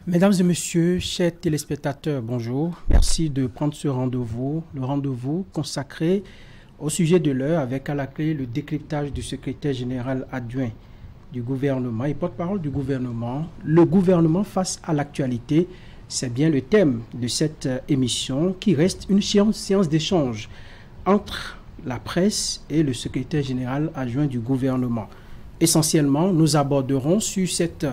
Mesdames et messieurs, chers téléspectateurs, bonjour. Merci de prendre ce rendez-vous, le rendez-vous consacré au sujet de l'heure avec à la clé le décryptage du secrétaire général adjoint du gouvernement et porte-parole du gouvernement. Le gouvernement face à l'actualité, c'est bien le thème de cette émission qui reste une séance d'échange entre la presse et le secrétaire général adjoint du gouvernement. Essentiellement, nous aborderons sur cette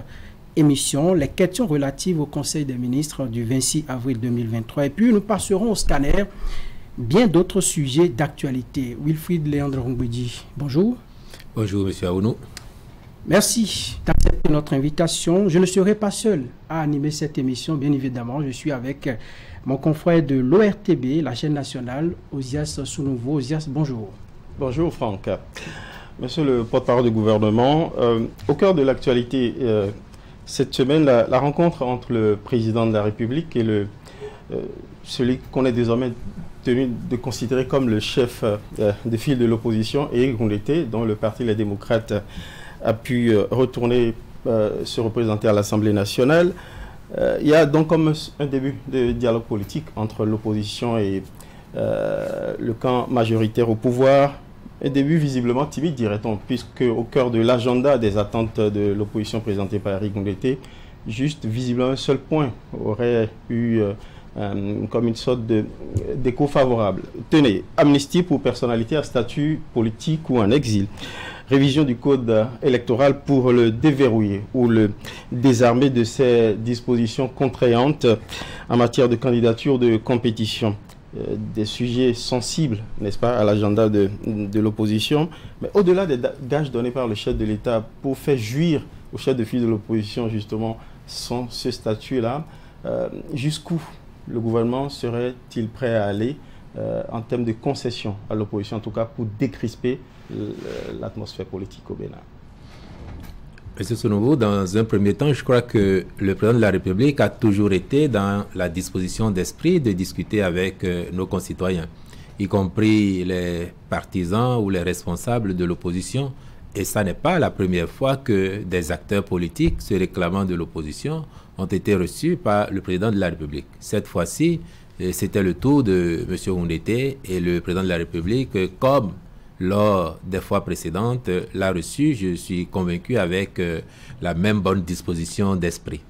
émission les questions relatives au Conseil des ministres du 26 avril 2023 et puis nous passerons au scanner bien d'autres sujets d'actualité. Wilfried Léandre Rongbedi, bonjour. Bonjour M. Aounou. Merci d'accepter notre invitation. Je ne serai pas seul à animer cette émission, bien évidemment. Je suis avec mon confrère de l'ORTB, la chaîne nationale, Ozias Sounouveau. Ozias, bonjour. Bonjour Franck. Monsieur le porte-parole du gouvernement, au cœur de l'actualité, cette semaine, la rencontre entre le président de la République et celui qu'on est désormais tenu de considérer comme le chef de file de l'opposition, Éric Ngunete, dont le Parti Les Démocrates a pu retourner se représenter à l'Assemblée nationale. Il y a donc comme un début de dialogue politique entre l'opposition et le camp majoritaire au pouvoir. Un début visiblement timide, dirait-on, puisque au cœur de l'agenda des attentes de l'opposition présentée par Éric Ngunete, juste visiblement un seul point aurait eu comme une sorte d'écho favorable. Tenez, amnistie pour personnalité à statut politique ou en exil. Révision du code électoral pour le déverrouiller ou le désarmer de ses dispositions contraignantes en matière de candidature de compétition. Des sujets sensibles, n'est-ce pas, à l'agenda de l'opposition. Mais au-delà des gages donnés par le chef de l'État pour faire jouir au chef de file de l'opposition, justement, ce statut-là, jusqu'où le gouvernement serait-il prêt à aller en termes de concession à l'opposition, en tout cas pour décrisper l'atmosphère politique au Bénin? Monsieur Sounouveau, dans un premier temps, je crois que le président de la République a toujours été dans la disposition d'esprit de discuter avec nos concitoyens, y compris les partisans ou les responsables de l'opposition. Et ça n'est pas la première fois que des acteurs politiques se réclamant de l'opposition ont été reçus par le président de la République. Cette fois-ci, c'était le tour de M. Ngunete et le président de la République, comme lors des fois précédentes, l'a reçu, je suis convaincu, avec la même bonne disposition d'esprit.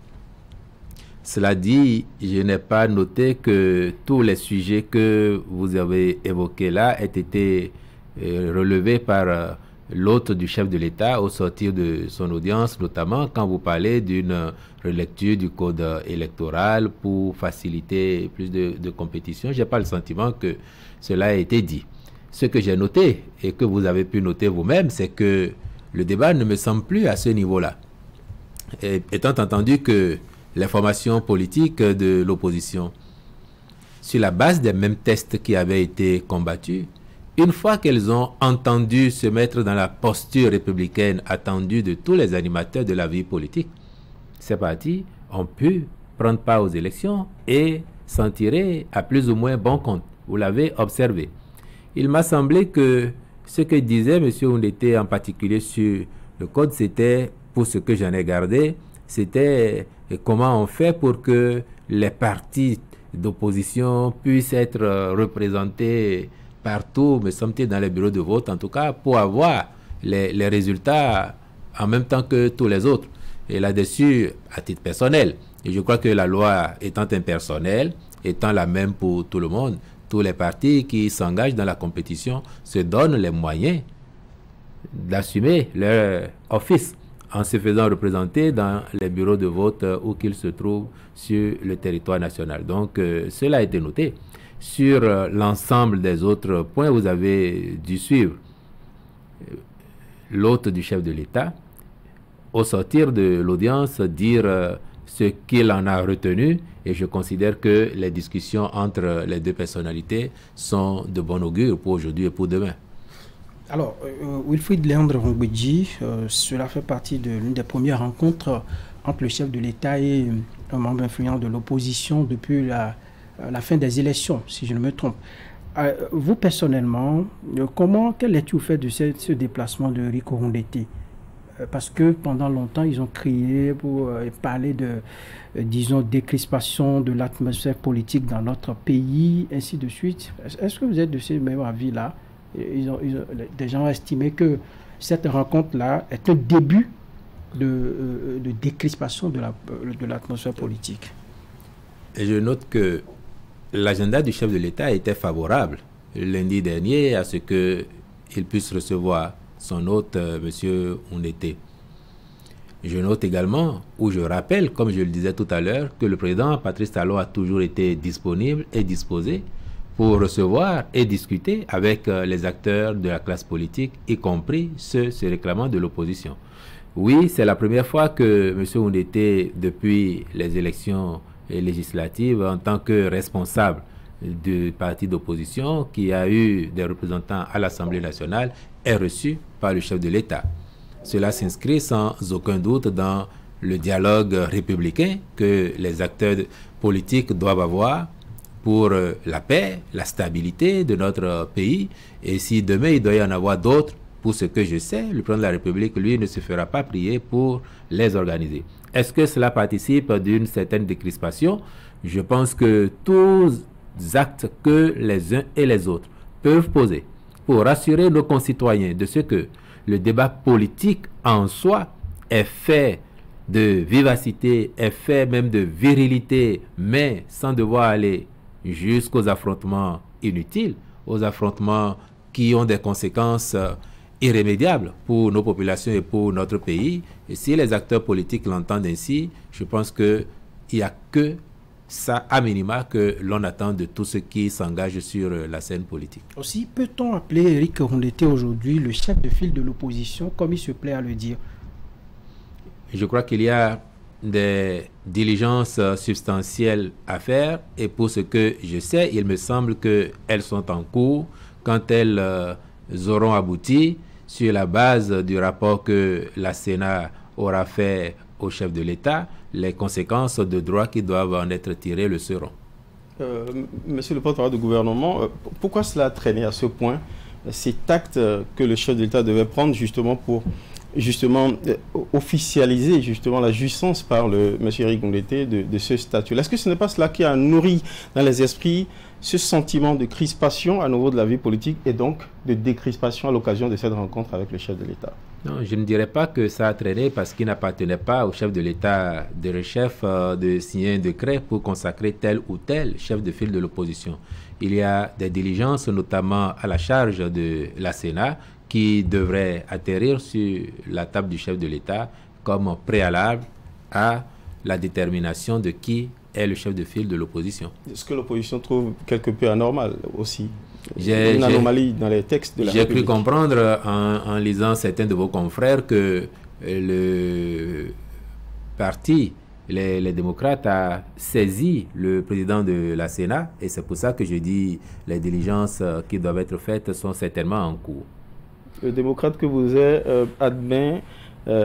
Cela dit, je n'ai pas noté que tous les sujets que vous avez évoqués là aient été relevés par l'hôte du chef de l'État au sortir de son audience, notamment quand vous parlez d'une relecture du code électoral pour faciliter plus de compétition. Je n'ai pas le sentiment que cela a été dit. Ce que j'ai noté, et que vous avez pu noter vous-même, c'est que le débat ne me semble plus à ce niveau-là. Étant entendu que les formations politiques de l'opposition, sur la base des mêmes tests qui avaient été combattus, une fois qu'elles ont entendu se mettre dans la posture républicaine attendue de tous les animateurs de la vie politique, ces partis ont pu prendre part aux élections et s'en tirer à plus ou moins bon compte. Vous l'avez observé. Il m'a semblé que ce que disait M. Ngunete en particulier sur le code, c'était, pour ce que j'en ai gardé, c'était comment on fait pour que les partis d'opposition puissent être représentés partout, me semble-t-il, dans les bureaux de vote, en tout cas, pour avoir les résultats en même temps que tous les autres. Et là-dessus, à titre personnel, et je crois que la loi étant impersonnelle, étant la même pour tout le monde, tous les partis qui s'engagent dans la compétition se donnent les moyens d'assumer leur office en se faisant représenter dans les bureaux de vote où qu'ils se trouvent sur le territoire national. Donc, cela a été noté. Sur l'ensemble des autres points, vous avez dû suivre l'hôte du chef de l'État, au sortir de l'audience, dire ce qu'il en a retenu, et je considère que les discussions entre les deux personnalités sont de bon augure pour aujourd'hui et pour demain. Alors, Wilfried Léandre Rongbedi, cela fait partie de l'une des premières rencontres entre le chef de l'État et un membre influent de l'opposition depuis la fin des élections, si je ne me trompe. Vous, personnellement, quelle lecture vous faites de ce déplacement de Éric Ngunete? parce que pendant longtemps, ils ont crié pour parler de, disons, décrispation de l'atmosphère politique dans notre pays, ainsi de suite. Est-ce que vous êtes de ce même avis-là? Des gens ont estimé que cette rencontre-là est un début de décrispation de l'atmosphère politique. Et je note que l'agenda du chef de l'État était favorable lundi dernier à ce qu'il puisse recevoir son hôte, M. Oundete. Je note également, ou je rappelle, comme je le disais tout à l'heure, que le président Patrice Talon a toujours été disponible et disposé pour recevoir et discuter avec les acteurs de la classe politique, y compris ceux se réclamant de l'opposition. Oui, c'est la première fois que M. Oundete, depuis les élections législatives, en tant que responsable du parti d'opposition, qui a eu des représentants à l'Assemblée nationale, est reçu par le chef de l'État. Cela s'inscrit sans aucun doute dans le dialogue républicain que les acteurs politiques doivent avoir pour la paix, la stabilité de notre pays. Et si demain il doit y en avoir d'autres, pour ce que je sais, le président de la République, lui, ne se fera pas prier pour les organiser. Est-ce que cela participe d'une certaine décrispation? Je pense que tous les actes que les uns et les autres peuvent poser pour rassurer nos concitoyens de ce que le débat politique en soi est fait de vivacité, est fait même de virilité, mais sans devoir aller jusqu'aux affrontements inutiles, aux affrontements qui ont des conséquences irrémédiables pour nos populations et pour notre pays. Et si les acteurs politiques l'entendent ainsi, je pense qu'il n'y a que ça, à minima, que l'on attend de tous ceux qui s'engagent sur la scène politique. Aussi, peut-on appeler Éric Oundete aujourd'hui le chef de file de l'opposition, comme il se plaît à le dire? Je crois qu'il y a des diligences substantielles à faire, et pour ce que je sais, il me semble qu'elles sont en cours. Quand elles auront abouti, sur la base du rapport que la Sénat aura fait au chef de l'État, les conséquences de droit qui doivent en être tirées le seront. Monsieur le porte-parole du gouvernement, pourquoi cela a traîné à ce point, cet acte que le chef de l'État devait prendre justement pour officialiser justement la jouissance par M. Éric Oundete de ce statut? Est-ce que ce n'est pas cela qui a nourri dans les esprits ce sentiment de crispation à nouveau de la vie politique et donc de décrispation à l'occasion de cette rencontre avec le chef de l'État? Non, je ne dirais pas que ça a traîné parce qu'il n'appartenait pas au chef de l'État de chef de signer un décret pour consacrer tel ou tel chef de file de l'opposition. Il y a des diligences, notamment à la charge de la Sénat, qui devraient atterrir sur la table du chef de l'État comme préalable à la détermination de qui est le chef de file de l'opposition. Ce que l'opposition trouve quelque peu anormal aussi. Une anomalie dans les textes de la République. J'ai cru comprendre en lisant certains de vos confrères que le parti, les démocrates, a saisi le président de la Sénat, et c'est pour ça que je dis les diligences qui doivent être faites sont certainement en cours. Le démocrate que vous êtes admet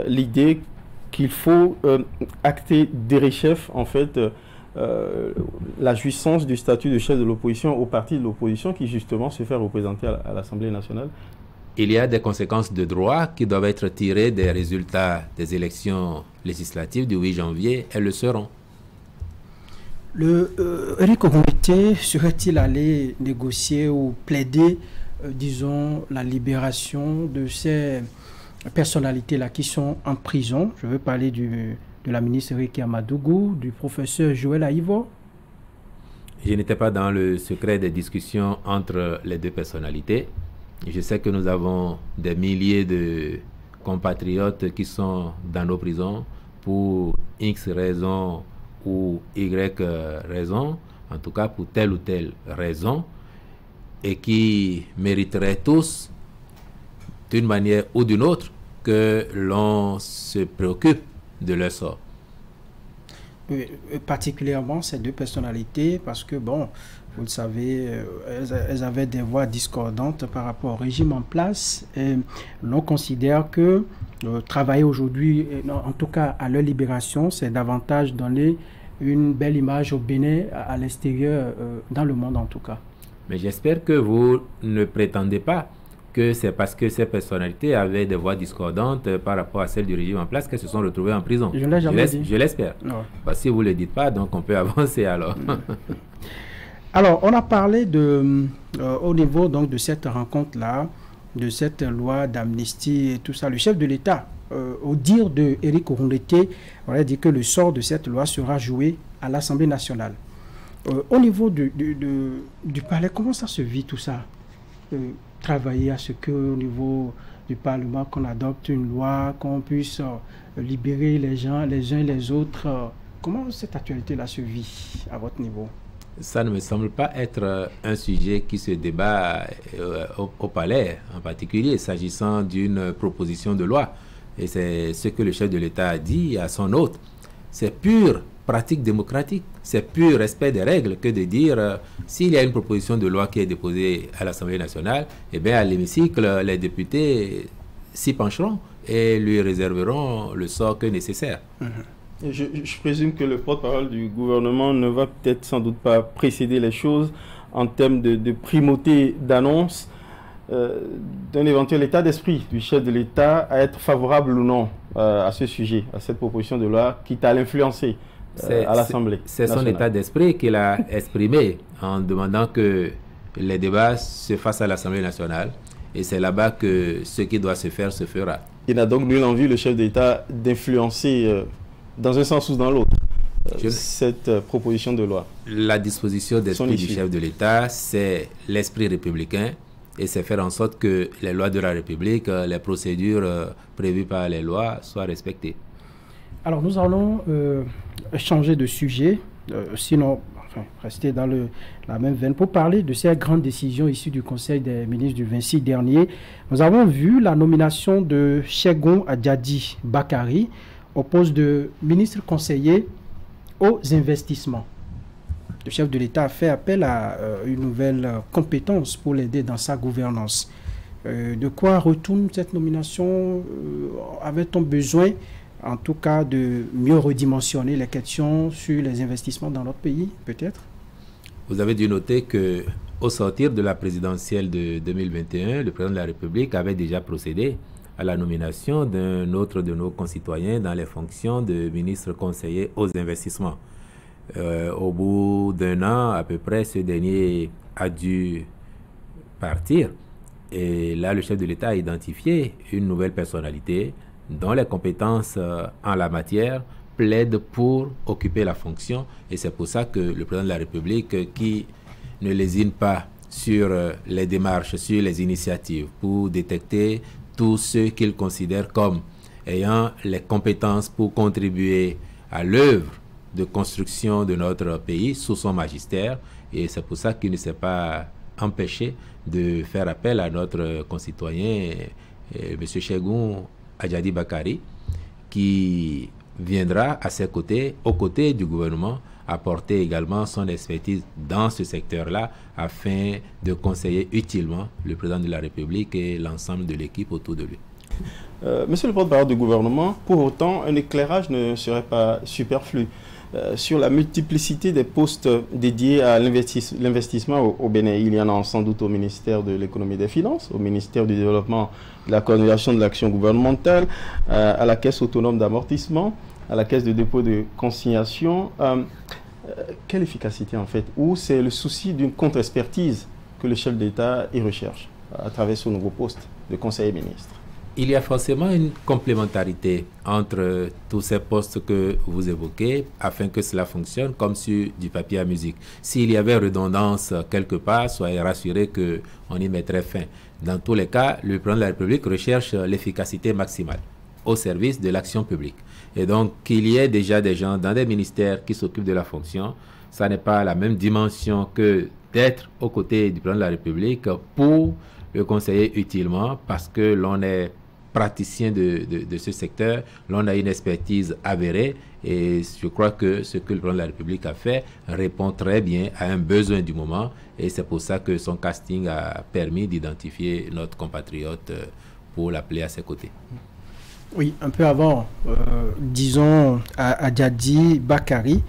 l'idée qu'il faut acter derechef, en fait, la jouissance du statut de chef de l'opposition au parti de l'opposition qui justement se fait représenter à l'Assemblée nationale. Il y a des conséquences de droit qui doivent être tirées des résultats des élections législatives du 8 janvier. Elles le seront. Éric Oundete serait-il allé négocier ou plaider, disons, la libération de ces personnalités-là qui sont en prison? Je veux parler de la ministre Ricky Amadougou, du professeur Joël Aïvo. Je n'étais pas dans le secret des discussions entre les deux personnalités. Je sais que nous avons des milliers de compatriotes qui sont dans nos prisons pour X raisons ou Y raisons, en tout cas pour telle ou telle raison, et qui mériteraient tous, d'une manière ou d'une autre, que l'on se préoccupe de leur sort. Particulièrement ces deux personnalités, parce que, bon, vous le savez, elles avaient des voix discordantes par rapport au régime en place. Et l'on considère que travailler aujourd'hui, en tout cas à leur libération, c'est davantage donner une belle image au Bénin à l'extérieur, dans le monde en tout cas. Mais j'espère que vous ne prétendez pas que c'est parce que ces personnalités avaient des voix discordantes par rapport à celles du régime en place qu'elles se sont retrouvées en prison. Je ne l'ai jamais dit. Je l'espère. Bah, si vous ne le dites pas, donc on peut avancer alors. Alors, on a parlé au niveau donc, de cette rencontre-là, de cette loi d'amnistie et tout ça. Le chef de l'État, au dire de Éric Orondeté, aurait dit que le sort de cette loi sera joué à l'Assemblée nationale. Au niveau du palais, comment ça se vit tout ça? Travailler à ce qu'au niveau du Parlement, qu'on adopte une loi, qu'on puisse libérer les gens, les uns et les autres. Comment cette actualité-là se vit à votre niveau? Ça ne me semble pas être un sujet qui se débat au palais, en particulier s'agissant d'une proposition de loi. Et c'est ce que le chef de l'État a dit à son hôte. C'est pure pratique démocratique, c'est pur respect des règles que de dire s'il y a une proposition de loi qui est déposée à l'Assemblée nationale, eh bien à l'hémicycle, les députés s'y pencheront et lui réserveront le sort que nécessaire. Je présume que le porte-parole du gouvernement ne va peut-être sans doute pas précéder les choses en termes de primauté d'annonce d'un éventuel état d'esprit du chef de l'État à être favorable ou non à ce sujet, à cette proposition de loi, quitte à l'influencer à l'Assemblée. C'est son état d'esprit qu'il a exprimé en demandant que les débats se fassent à l'Assemblée nationale et c'est là-bas que ce qui doit se faire se fera. Il n'a donc nulle envie, le chef de l'État, d'influencer dans un sens ou dans l'autre cette proposition de loi. La disposition d'esprit du chef de l'État, c'est l'esprit républicain et c'est faire en sorte que les lois de la République, les procédures prévues par les lois soient respectées. Alors nous allons changer de sujet, sinon rester dans la même veine, pour parler de ces grandes décisions issues du Conseil des ministres du 26 dernier. Nous avons vu la nomination de Cheikhoun Adjadi Bakari au poste de ministre conseiller aux investissements. Le chef de l'État a fait appel à une nouvelle compétence pour l'aider dans sa gouvernance. De quoi retourne cette nomination? Avait-on besoin, en tout cas, de mieux redimensionner les questions sur les investissements dans notre pays, peut-être? Vous avez dû noter que au sortir de la présidentielle de 2021, le président de la République avait déjà procédé à la nomination d'un autre de nos concitoyens dans les fonctions de ministre conseiller aux investissements. Au bout d'un an, à peu près, ce dernier a dû partir. Et là, le chef de l'État a identifié une nouvelle personnalité dont les compétences en la matière plaident pour occuper la fonction. Et c'est pour ça que le président de la République, qui ne lésine pas sur les démarches, sur les initiatives, pour détecter tous ceux qu'il considère comme ayant les compétences pour contribuer à l'œuvre de construction de notre pays sous son magistère. Et c'est pour ça qu'il ne s'est pas empêché de faire appel à notre concitoyen, M. Cheikhoun Adjadi Bakari, qui viendra à ses côtés, aux côtés du gouvernement, apporter également son expertise dans ce secteur-là afin de conseiller utilement le président de la République et l'ensemble de l'équipe autour de lui. Monsieur le porte-parole du gouvernement, pour autant, un éclairage ne serait pas superflu. Sur la multiplicité des postes dédiés à l'investissement au Bénin. Il y en a sans doute au ministère de l'économie et des finances, au ministère du développement, de la coordination de l'action gouvernementale, à la caisse autonome d'amortissement, à la caisse de dépôt de consignation. Quelle efficacité en fait? Ou c'est le souci d'une contre-expertise que le chef d'État y recherche à travers son nouveau poste de conseiller ministre? Il y a forcément une complémentarité entre tous ces postes que vous évoquez afin que cela fonctionne comme sur du papier à musique. S'il y avait redondance quelque part, soyez rassurés qu'on y mettrait fin. Dans tous les cas, le président de la République recherche l'efficacité maximale au service de l'action publique. Et donc, qu'il y ait déjà des gens dans des ministères qui s'occupent de la fonction, ça n'est pas la même dimension que d'être aux côtés du président de la République pour le conseiller utilement parce que l'on est praticien de ce secteur, l'on a une expertise avérée et je crois que ce que le président de la République a fait répond très bien à un besoin du moment et c'est pour ça que son casting a permis d'identifier notre compatriote pour l'appeler à ses côtés. Oui, un peu avant, disons à Adjadi Bakari,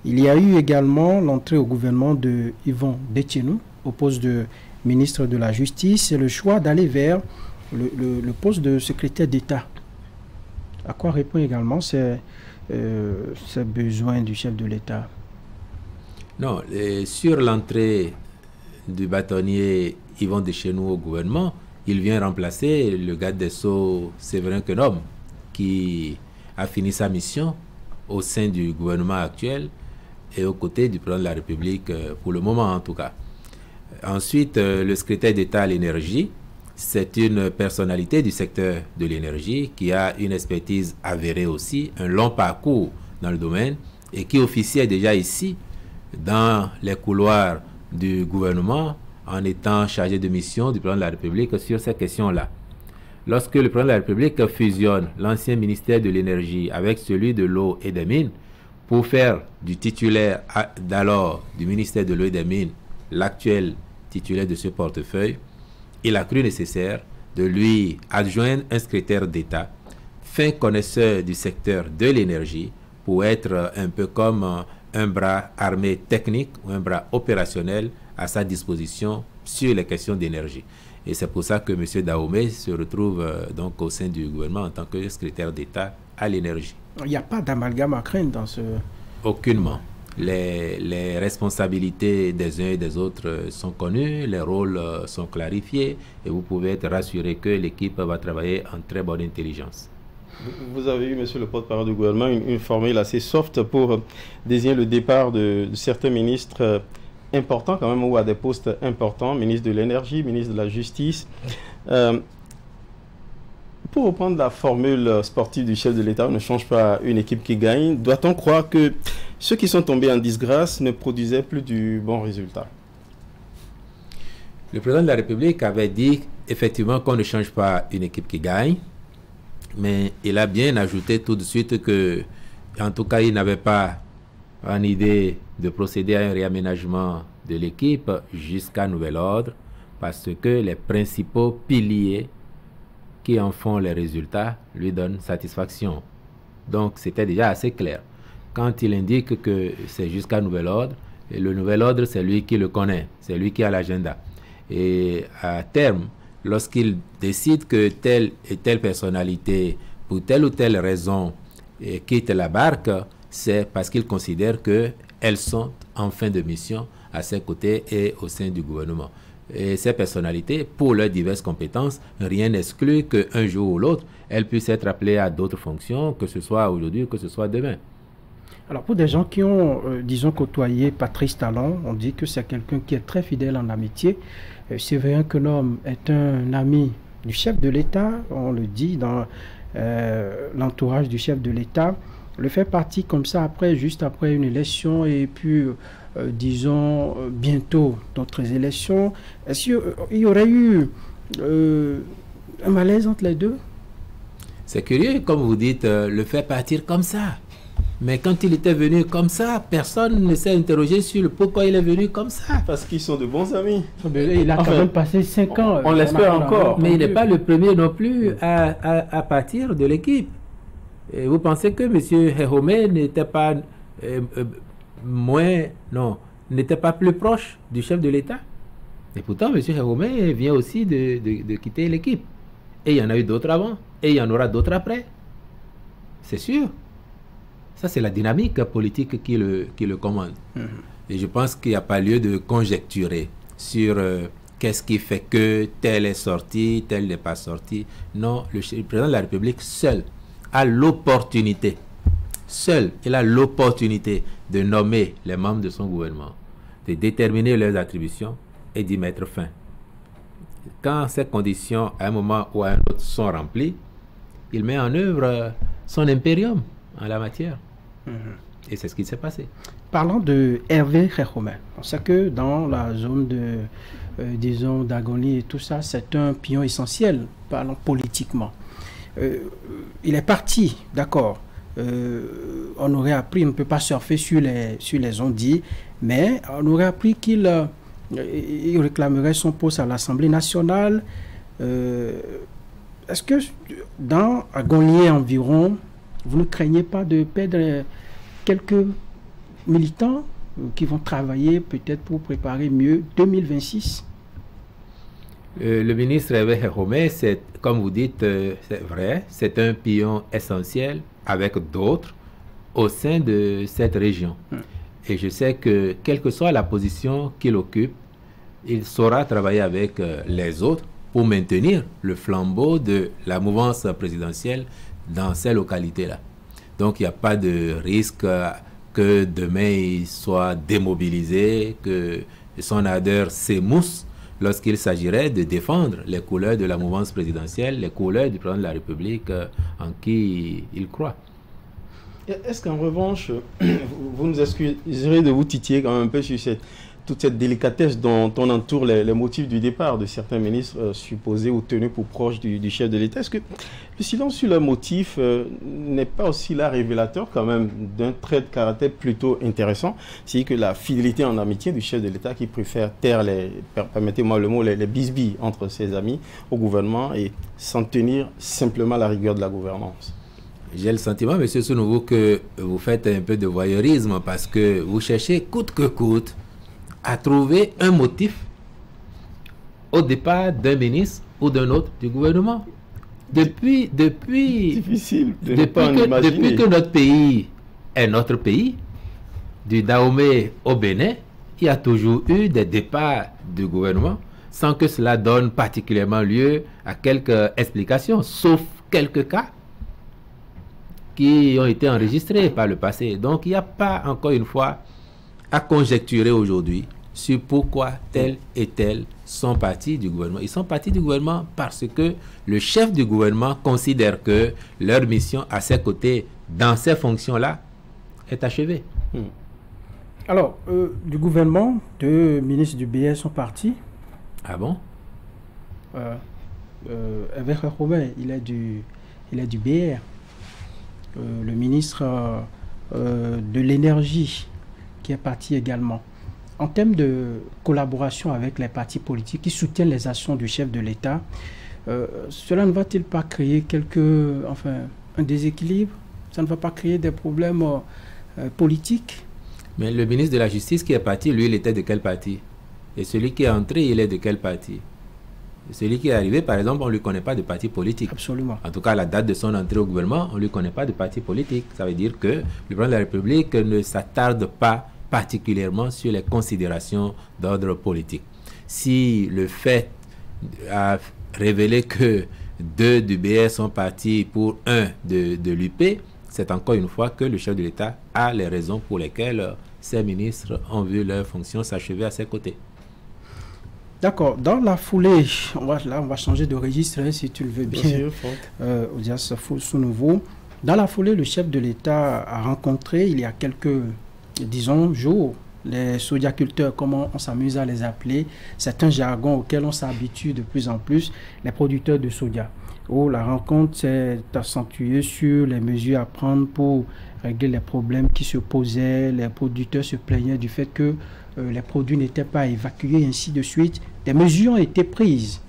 il y a eu également l'entrée au gouvernement de Yvon Detchenou au poste de ministre de la Justice, c'est le choix d'aller vers le poste de secrétaire d'État. À quoi répond également ces besoins du chef de l'État? Non, sur l'entrée du bâtonnier Yvon Deschenaux au gouvernement, il vient remplacer le garde des Sceaux Séverin Quenome, qui a fini sa mission au sein du gouvernement actuel et aux côtés du président de la République, pour le moment en tout cas. Ensuite, le secrétaire d'État à l'énergie, c'est une personnalité du secteur de l'énergie qui a une expertise avérée aussi, un long parcours dans le domaine et qui officiait déjà ici dans les couloirs du gouvernement en étant chargé de mission du président de la République sur ces questions-là. Lorsque le président de la République fusionne l'ancien ministère de l'énergie avec celui de l'eau et des mines pour faire du titulaire d'alors du ministère de l'eau et des mines l'actuel titulaire de ce portefeuille, il a cru nécessaire de lui adjoindre un secrétaire d'État, fin connaisseur du secteur de l'énergie, pour être un peu comme un bras armé technique ou un bras opérationnel à sa disposition sur les questions d'énergie. Et c'est pour ça que M. Dahomey se retrouve donc au sein du gouvernement en tant que secrétaire d'État à l'énergie. Il n'y a pas d'amalgame à craindre dans ce... Aucunement. Les responsabilités des uns et des autres sont connues, les rôles sont clarifiés et vous pouvez être rassuré que l'équipe va travailler en très bonne intelligence. Vous avez eu, monsieur le porte-parole du gouvernement, une formule assez soft pour désigner le départ de certains ministres importants quand même, ou à des postes importants, ministre de l'énergie, ministre de la justice. Pour reprendre la formule sportive du chef de l'État, on ne change pas une équipe qui gagne. Doit-on croire que ceux qui sont tombés en disgrâce ne produisaient plus du bon résultat? Le président de la République avait dit effectivement qu'on ne change pas une équipe qui gagne, mais il a bien ajouté tout de suite que, en tout cas, il n'avait pas en idée de procéder à un réaménagement de l'équipe jusqu'à nouvel ordre, parce que les principaux piliers qui en font les résultats lui donnent satisfaction. Donc c'était déjà assez clair. Quand il indique que c'est jusqu'à nouvel ordre, et le nouvel ordre c'est lui qui le connaît, c'est lui qui a l'agenda. Et à terme, lorsqu'il décide que telle et telle personnalité, pour telle ou telle raison, quitte la barque, c'est parce qu'il considère qu'elles sont en fin de mission à ses côtés et au sein du gouvernement. Et ces personnalités, pour leurs diverses compétences, rien n'exclut qu'un jour ou l'autre, elles puissent être appelées à d'autres fonctions, que ce soit aujourd'hui ou que ce soit demain. Alors pour des gens qui ont, disons, côtoyé Patrice Talon, on dit que c'est quelqu'un qui est très fidèle en amitié. Séverin Quenome est un ami du chef de l'État, on le dit dans l'entourage du chef de l'État. Le fait partie comme ça, juste après une élection et puis... disons, bientôt d'autres élections. Est-ce qu'il y aurait eu un malaise entre les deux? C'est curieux, comme vous dites, le faire partir comme ça. Mais quand il était venu comme ça, personne ne s'est interrogé sur le pourquoi il est venu comme ça. Parce qu'ils sont de bons amis. Il a quand même passé 5 ans. On l'espère encore. Mais il n'est pas le premier non plus à partir de l'équipe. Et vous pensez que M. Dahomey n'était pas... n'était pas plus proche du chef de l'État. Et pourtant, M. Dahomey vient aussi de quitter l'équipe. Et il y en a eu d'autres avant. Et il y en aura d'autres après. C'est sûr. Ça, c'est la dynamique politique qui le commande. Et je pense qu'il n'y a pas lieu de conjecturer sur qu'est-ce qui fait que tel est sorti, tel n'est pas sorti. Non, le président de la République seul a l'opportunité. Seul, il a l'opportunité de nommer les membres de son gouvernement, de déterminer leurs attributions et d'y mettre fin. Quand ces conditions, à un moment ou à un autre, sont remplies, il met en œuvre son impérium en la matière. Et c'est ce qui s'est passé. Parlons de Hervé Dahomey. On sait que dans la zone de, disons, d'Agony et tout ça, c'est un pion essentiel, parlons politiquement. Il est parti, d'accord. On aurait appris, on ne peut pas surfer sur les ondits, mais on aurait appris qu'il réclamerait son poste à l'Assemblée nationale. Est-ce que dans Agony environ, vous ne craignez pas de perdre quelques militants qui vont travailler peut-être pour préparer mieux 2026? Le ministre Hervé Héromé, c'est, comme vous dites, c'est vrai, c'est un pion essentiel avec d'autres au sein de cette région. Et je sais que, quelle que soit la position qu'il occupe, il saura travailler avec les autres pour maintenir le flambeau de la mouvance présidentielle dans ces localités-là. Donc, il n'y a pas de risque que demain il soit démobilisé, que son ardeur s'émousse lorsqu'il s'agirait de défendre les couleurs de la mouvance présidentielle, les couleurs du président de la République en qui il croit. Est-ce qu'en revanche, vous nous excuserez de vous titiller quand même un peu sur toute cette délicatesse dont on entoure les motifs du départ de certains ministres supposés ou tenus pour proches du chef de l'État? Est-ce que le silence sur leurs motifs n'est pas aussi là révélateur quand même d'un trait de caractère plutôt intéressant, c'est que la fidélité en amitié du chef de l'État qui préfère taire permettez-moi le mot, les bisbilles entre ses amis au gouvernement et s'en tenir simplement à la rigueur de la gouvernance? J'ai le sentiment, M. Sounouvo, que vous faites un peu de voyeurisme parce que vous cherchez coûte que coûte à trouver un motif au départ d'un ministre ou d'un autre du gouvernement. Depuis difficile de ne pas en imaginer. Depuis que notre pays est notre pays, du Dahomey au Bénin, il y a toujours eu des départs du gouvernement sans que cela donne particulièrement lieu à quelques explications, sauf quelques cas qui ont été enregistrés par le passé. Donc il n'y a pas, encore une fois, à conjecturer aujourd'hui sur pourquoi tel et tel sont partis du gouvernement. Ils sont partis du gouvernement parce que le chef du gouvernement considère que leur mission à ses côtés, dans ces fonctions-là, est achevée. Alors, du gouvernement, deux ministres du BS sont partis. Ah bon? Avec Robert, il est du BR. Le ministre de l'énergie qui est parti également. En termes de collaboration avec les partis politiques qui soutiennent les actions du chef de l'État, cela ne va-t-il pas créer un déséquilibre? Ça ne va pas créer des problèmes politiques? Mais le ministre de la Justice qui est parti, lui, il était de quel parti? Et celui qui est entré, il est de quel parti? Celui qui est arrivé, par exemple, on ne lui connaît pas de parti politique. Absolument. En tout cas, à la date de son entrée au gouvernement, on ne lui connaît pas de parti politique. Ça veut dire que le président de la République ne s'attarde pas particulièrement sur les considérations d'ordre politique. Si le fait a révélé que deux du BR sont partis pour un de l'UP, c'est encore une fois que le chef de l'État a les raisons pour lesquelles ces ministres ont vu leur fonction s'achever à ses côtés. D'accord. Dans la foulée, on va changer de registre, si tu le veux bien. Odias Sounouvo. Dans la foulée, le chef de l'État a rencontré, il y a quelques, disons, jours, les sodiaculteurs, comme on s'amuse à les appeler. C'est un jargon auquel on s'habitue de plus en plus, les producteurs de soja. La rencontre s'est accentuée sur les mesures à prendre pour régler les problèmes qui se posaient. Les producteurs se plaignaient du fait que les produits n'étaient pas évacués, ainsi de suite. Des mesures ont été prises.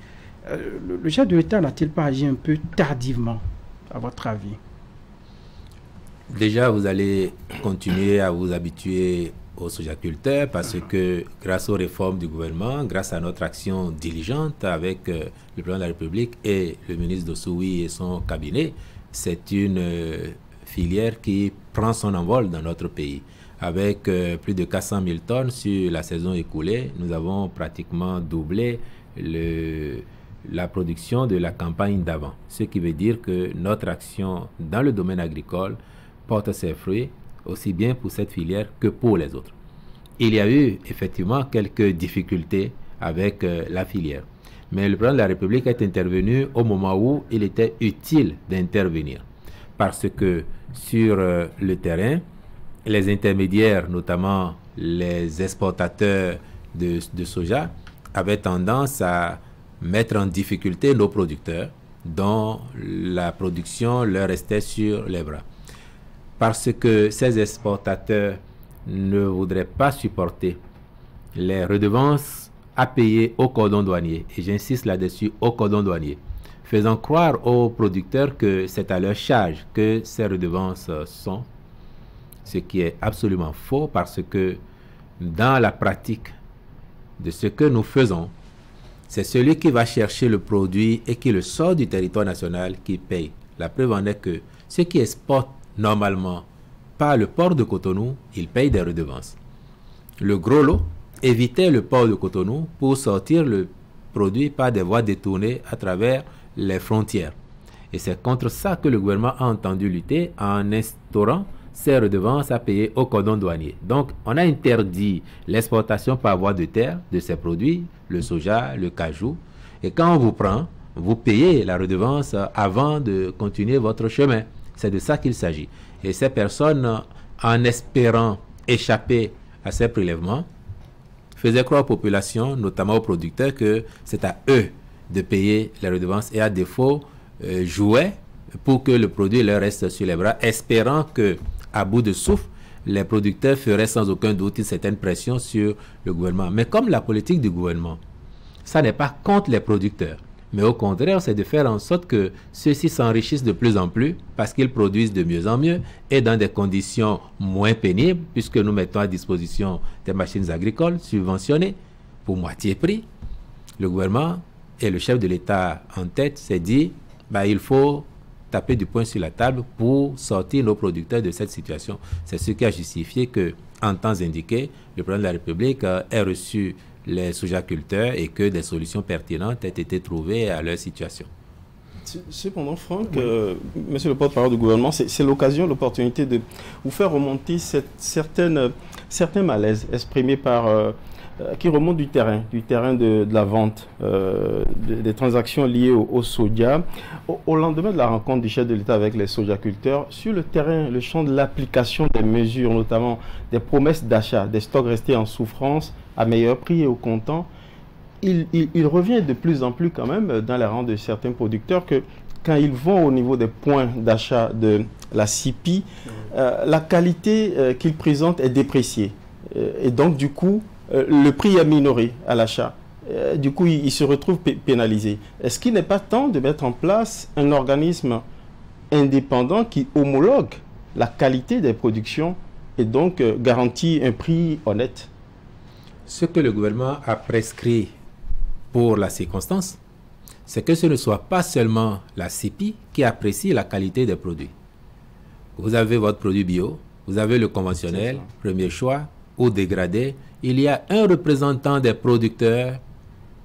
Le chef de l'État n'a-t-il pas agi un peu tardivement, à votre avis? Déjà, vous allez continuer à vous habituer aux sojaculteurs parce que grâce aux réformes du gouvernement, grâce à notre action diligente avec le président de la République et le ministre Dossoui et son cabinet, c'est une filière qui prend son envol dans notre pays. Avec plus de 400 000 tonnes sur la saison écoulée, nous avons pratiquement doublé la production de la campagne d'avant. Ce qui veut dire que notre action dans le domaine agricole porte ses fruits, aussi bien pour cette filière que pour les autres. Il y a eu effectivement quelques difficultés avec la filière. Mais le président de la République est intervenu au moment où il était utile d'intervenir. Parce que sur le terrain, les intermédiaires, notamment les exportateurs de soja, avaient tendance à mettre en difficulté nos producteurs dont la production leur restait sur les bras. Parce que ces exportateurs ne voudraient pas supporter les redevances à payer au cordon douanier, et j'insiste là-dessus, au cordon douanier, faisant croire aux producteurs que c'est à leur charge que ces redevances sont, ce qui est absolument faux parce que dans la pratique de ce que nous faisons, c'est celui qui va chercher le produit et qui le sort du territoire national qui paye. La preuve en est que ceux qui exportent normalement par le port de Cotonou, ils payent des redevances. Le gros lot évitait le port de Cotonou pour sortir le produit par des voies détournées à travers les frontières. Et c'est contre ça que le gouvernement a entendu lutter en instaurant ces redevances à payer au cordon douanier. Donc, on a interdit l'exportation par voie de terre de ces produits, le soja, le cajou. Et quand on vous prend, vous payez la redevance avant de continuer votre chemin. C'est de ça qu'il s'agit. Et ces personnes, en espérant échapper à ces prélèvements, faisaient croire aux populations, notamment aux producteurs, que c'est à eux de payer les redevances et à défaut, jouaient pour que le produit leur reste sur les bras, espérant que, à bout de souffle, les producteurs feraient sans aucun doute une certaine pression sur le gouvernement. Mais comme la politique du gouvernement, ça n'est pas contre les producteurs, mais au contraire, c'est de faire en sorte que ceux-ci s'enrichissent de plus en plus parce qu'ils produisent de mieux en mieux et dans des conditions moins pénibles, puisque nous mettons à disposition des machines agricoles subventionnées pour moitié prix. Le gouvernement et le chef de l'État en tête s'est dit, il faut taper du poing sur la table pour sortir nos producteurs de cette situation. C'est ce qui a justifié que, en temps indiqué, le président de la République ait reçu les sojaculteurs et que des solutions pertinentes aient été trouvées à leur situation. Cependant, Franck, monsieur le porte-parole du gouvernement, c'est l'occasion, l'opportunité de vous faire remonter certains malaises exprimés par qui remontent du terrain de la vente, des transactions liées au soja. Au lendemain de la rencontre du chef de l'État avec les sojaculteurs, sur le terrain, le champ de l'application des mesures, notamment des promesses d'achat, des stocks restés en souffrance à meilleur prix et au comptant, il revient de plus en plus quand même dans les rangs de certains producteurs que quand ils vont au niveau des points d'achat de la CIPI, la qualité qu'ils présentent est dépréciée. Et donc, du coup, le prix est minoré à l'achat. Du coup, ils se retrouvent pénalisés. Est-ce qu'il n'est pas temps de mettre en place un organisme indépendant qui homologue la qualité des productions et donc garantit un prix honnête? Ce que le gouvernement a prescrit pour la circonstance, c'est que ce ne soit pas seulement la CIPI qui apprécie la qualité des produits. Vous avez votre produit bio, vous avez le conventionnel, premier choix, ou dégradé. Il y a un représentant des producteurs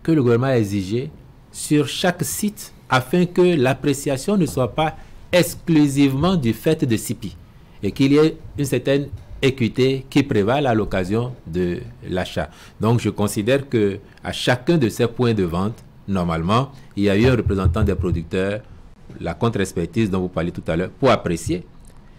que le gouvernement a exigé sur chaque site afin que l'appréciation ne soit pas exclusivement du fait de CIPI et qu'il y ait une certaine équité qui prévale à l'occasion de l'achat. Donc je considère que à chacun de ces points de vente, normalement, il y a eu un représentant des producteurs, la contre-expertise dont vous parliez tout à l'heure, pour apprécier.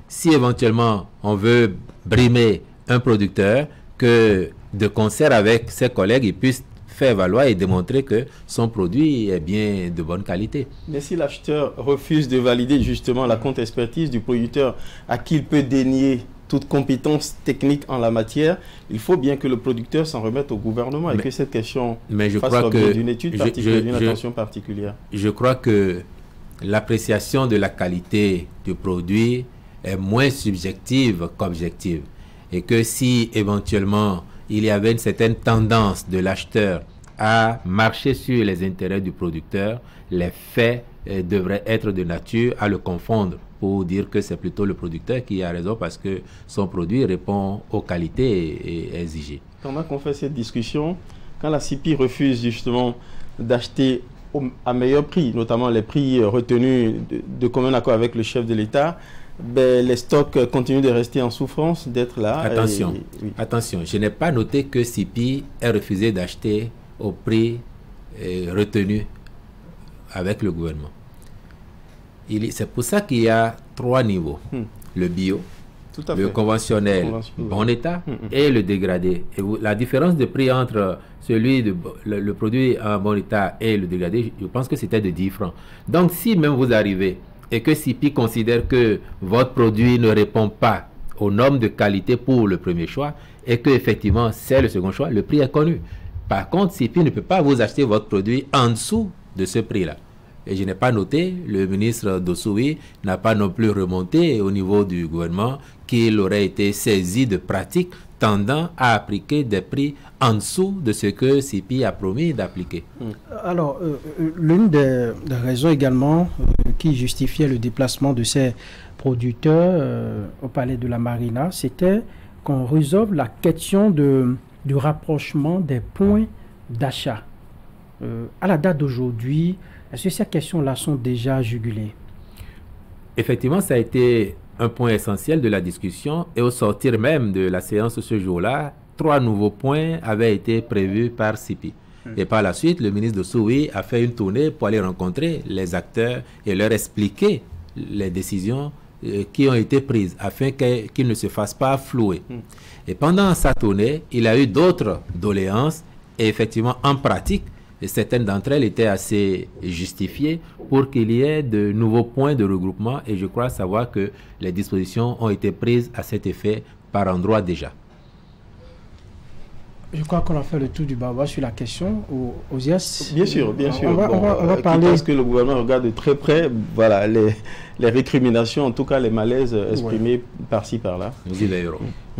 Si éventuellement on veut brimer un producteur, que de concert avec ses collègues, il puisse faire valoir et démontrer que son produit est bien de bonne qualité. Mais si l'acheteur refuse de valider justement la contre-expertise du producteur à qui il peut dénier toute compétence technique en la matière, il faut bien que le producteur s'en remette au gouvernement et que cette question fasse l'objet d'une étude particulière, d'une attention particulière. Je crois que l'appréciation de la qualité du produit est moins subjective qu'objective. Et que si éventuellement il y avait une certaine tendance de l'acheteur à marcher sur les intérêts du producteur, les faits devraient être de nature à le confondre pour dire que c'est plutôt le producteur qui a raison parce que son produit répond aux qualités exigées. Pendant qu'on fait cette discussion, quand la CIPI refuse justement d'acheter à meilleur prix, notamment les prix retenus de commun accord avec le chef de l'État, les stocks continuent de rester en souffrance, d'être là. Attention, attention, je n'ai pas noté que CIPI ait refusé d'acheter au prix retenu avec le gouvernement. C'est pour ça qu'il y a 3 niveaux. Le bio, le conventionnel bon état et le dégradé. Et la différence de prix entre le produit en bon état et le dégradé, je pense que c'était de 10 francs. Donc si même vous arrivez et que CIPI considère que votre produit ne répond pas aux normes de qualité pour le premier choix et que effectivement c'est le second choix, le prix est connu. Par contre, CIPI ne peut pas vous acheter votre produit en dessous de ce prix-là. Et je n'ai pas noté, le ministre Dossoui n'a pas non plus remonté au niveau du gouvernement qu'il aurait été saisi de pratiques tendant à appliquer des prix en dessous de ce que CIPI a promis d'appliquer. Alors, l'une des raisons également qui justifiait le déplacement de ces producteurs au palais de la Marina, c'était qu'on résolve la question du rapprochement des points d'achat. À la date d'aujourd'hui, est-ce que ces questions-là sont déjà jugulées? Effectivement, ça a été un point essentiel de la discussion et au sortir même de la séance ce jour-là, 3 nouveaux points avaient été prévus par CIPI. Et par la suite, le ministre Dossoui a fait une tournée pour aller rencontrer les acteurs et leur expliquer les décisions qui ont été prises afin qu'ils ne se fassent pas flouer. Et pendant sa tournée, il a eu d'autres doléances et effectivement en pratique, certaines d'entre elles étaient assez justifiées pour qu'il y ait de nouveaux points de regroupement et je crois savoir que les dispositions ont été prises à cet effet par endroit déjà. Je crois qu'on a fait le tour du baba sur la question. Osias, bien sûr, bien sûr. On va parler. Parce que le gouvernement regarde de très près, voilà, les récriminations, en tout cas les malaises exprimés par-ci, par-là. Nous y veillerons.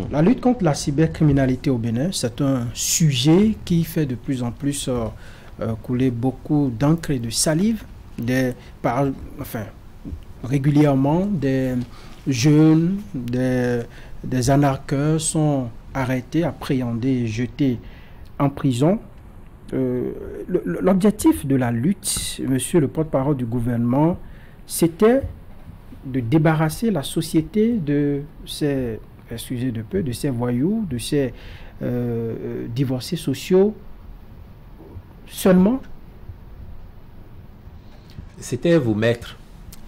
La lutte contre la cybercriminalité au Bénin, c'est un sujet qui fait de plus en plus couler beaucoup d'encre et de salive. Régulièrement, des jeunes, des anarcheurs sont arrêtés, appréhendés et jetés en prison. L'objectif de la lutte, monsieur le porte-parole du gouvernement, c'était de débarrasser la société de ces, excusez de peu, de ces voyous, de ces divorcés sociaux seulement. C'était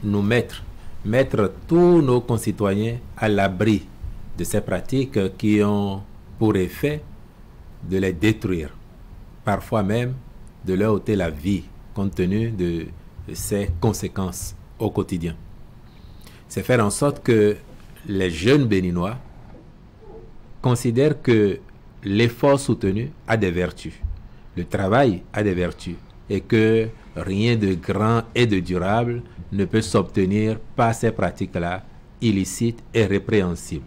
nous mettre tous nos concitoyens à l'abri de ces pratiques qui ont pour effet de les détruire, parfois même de leur ôter la vie, compte tenu de ces conséquences au quotidien. C'est faire en sorte que les jeunes béninois considèrent que l'effort soutenu a des vertus, le travail a des vertus, et que rien de grand et de durable ne peut s'obtenir par ces pratiques-là, illicites et répréhensibles.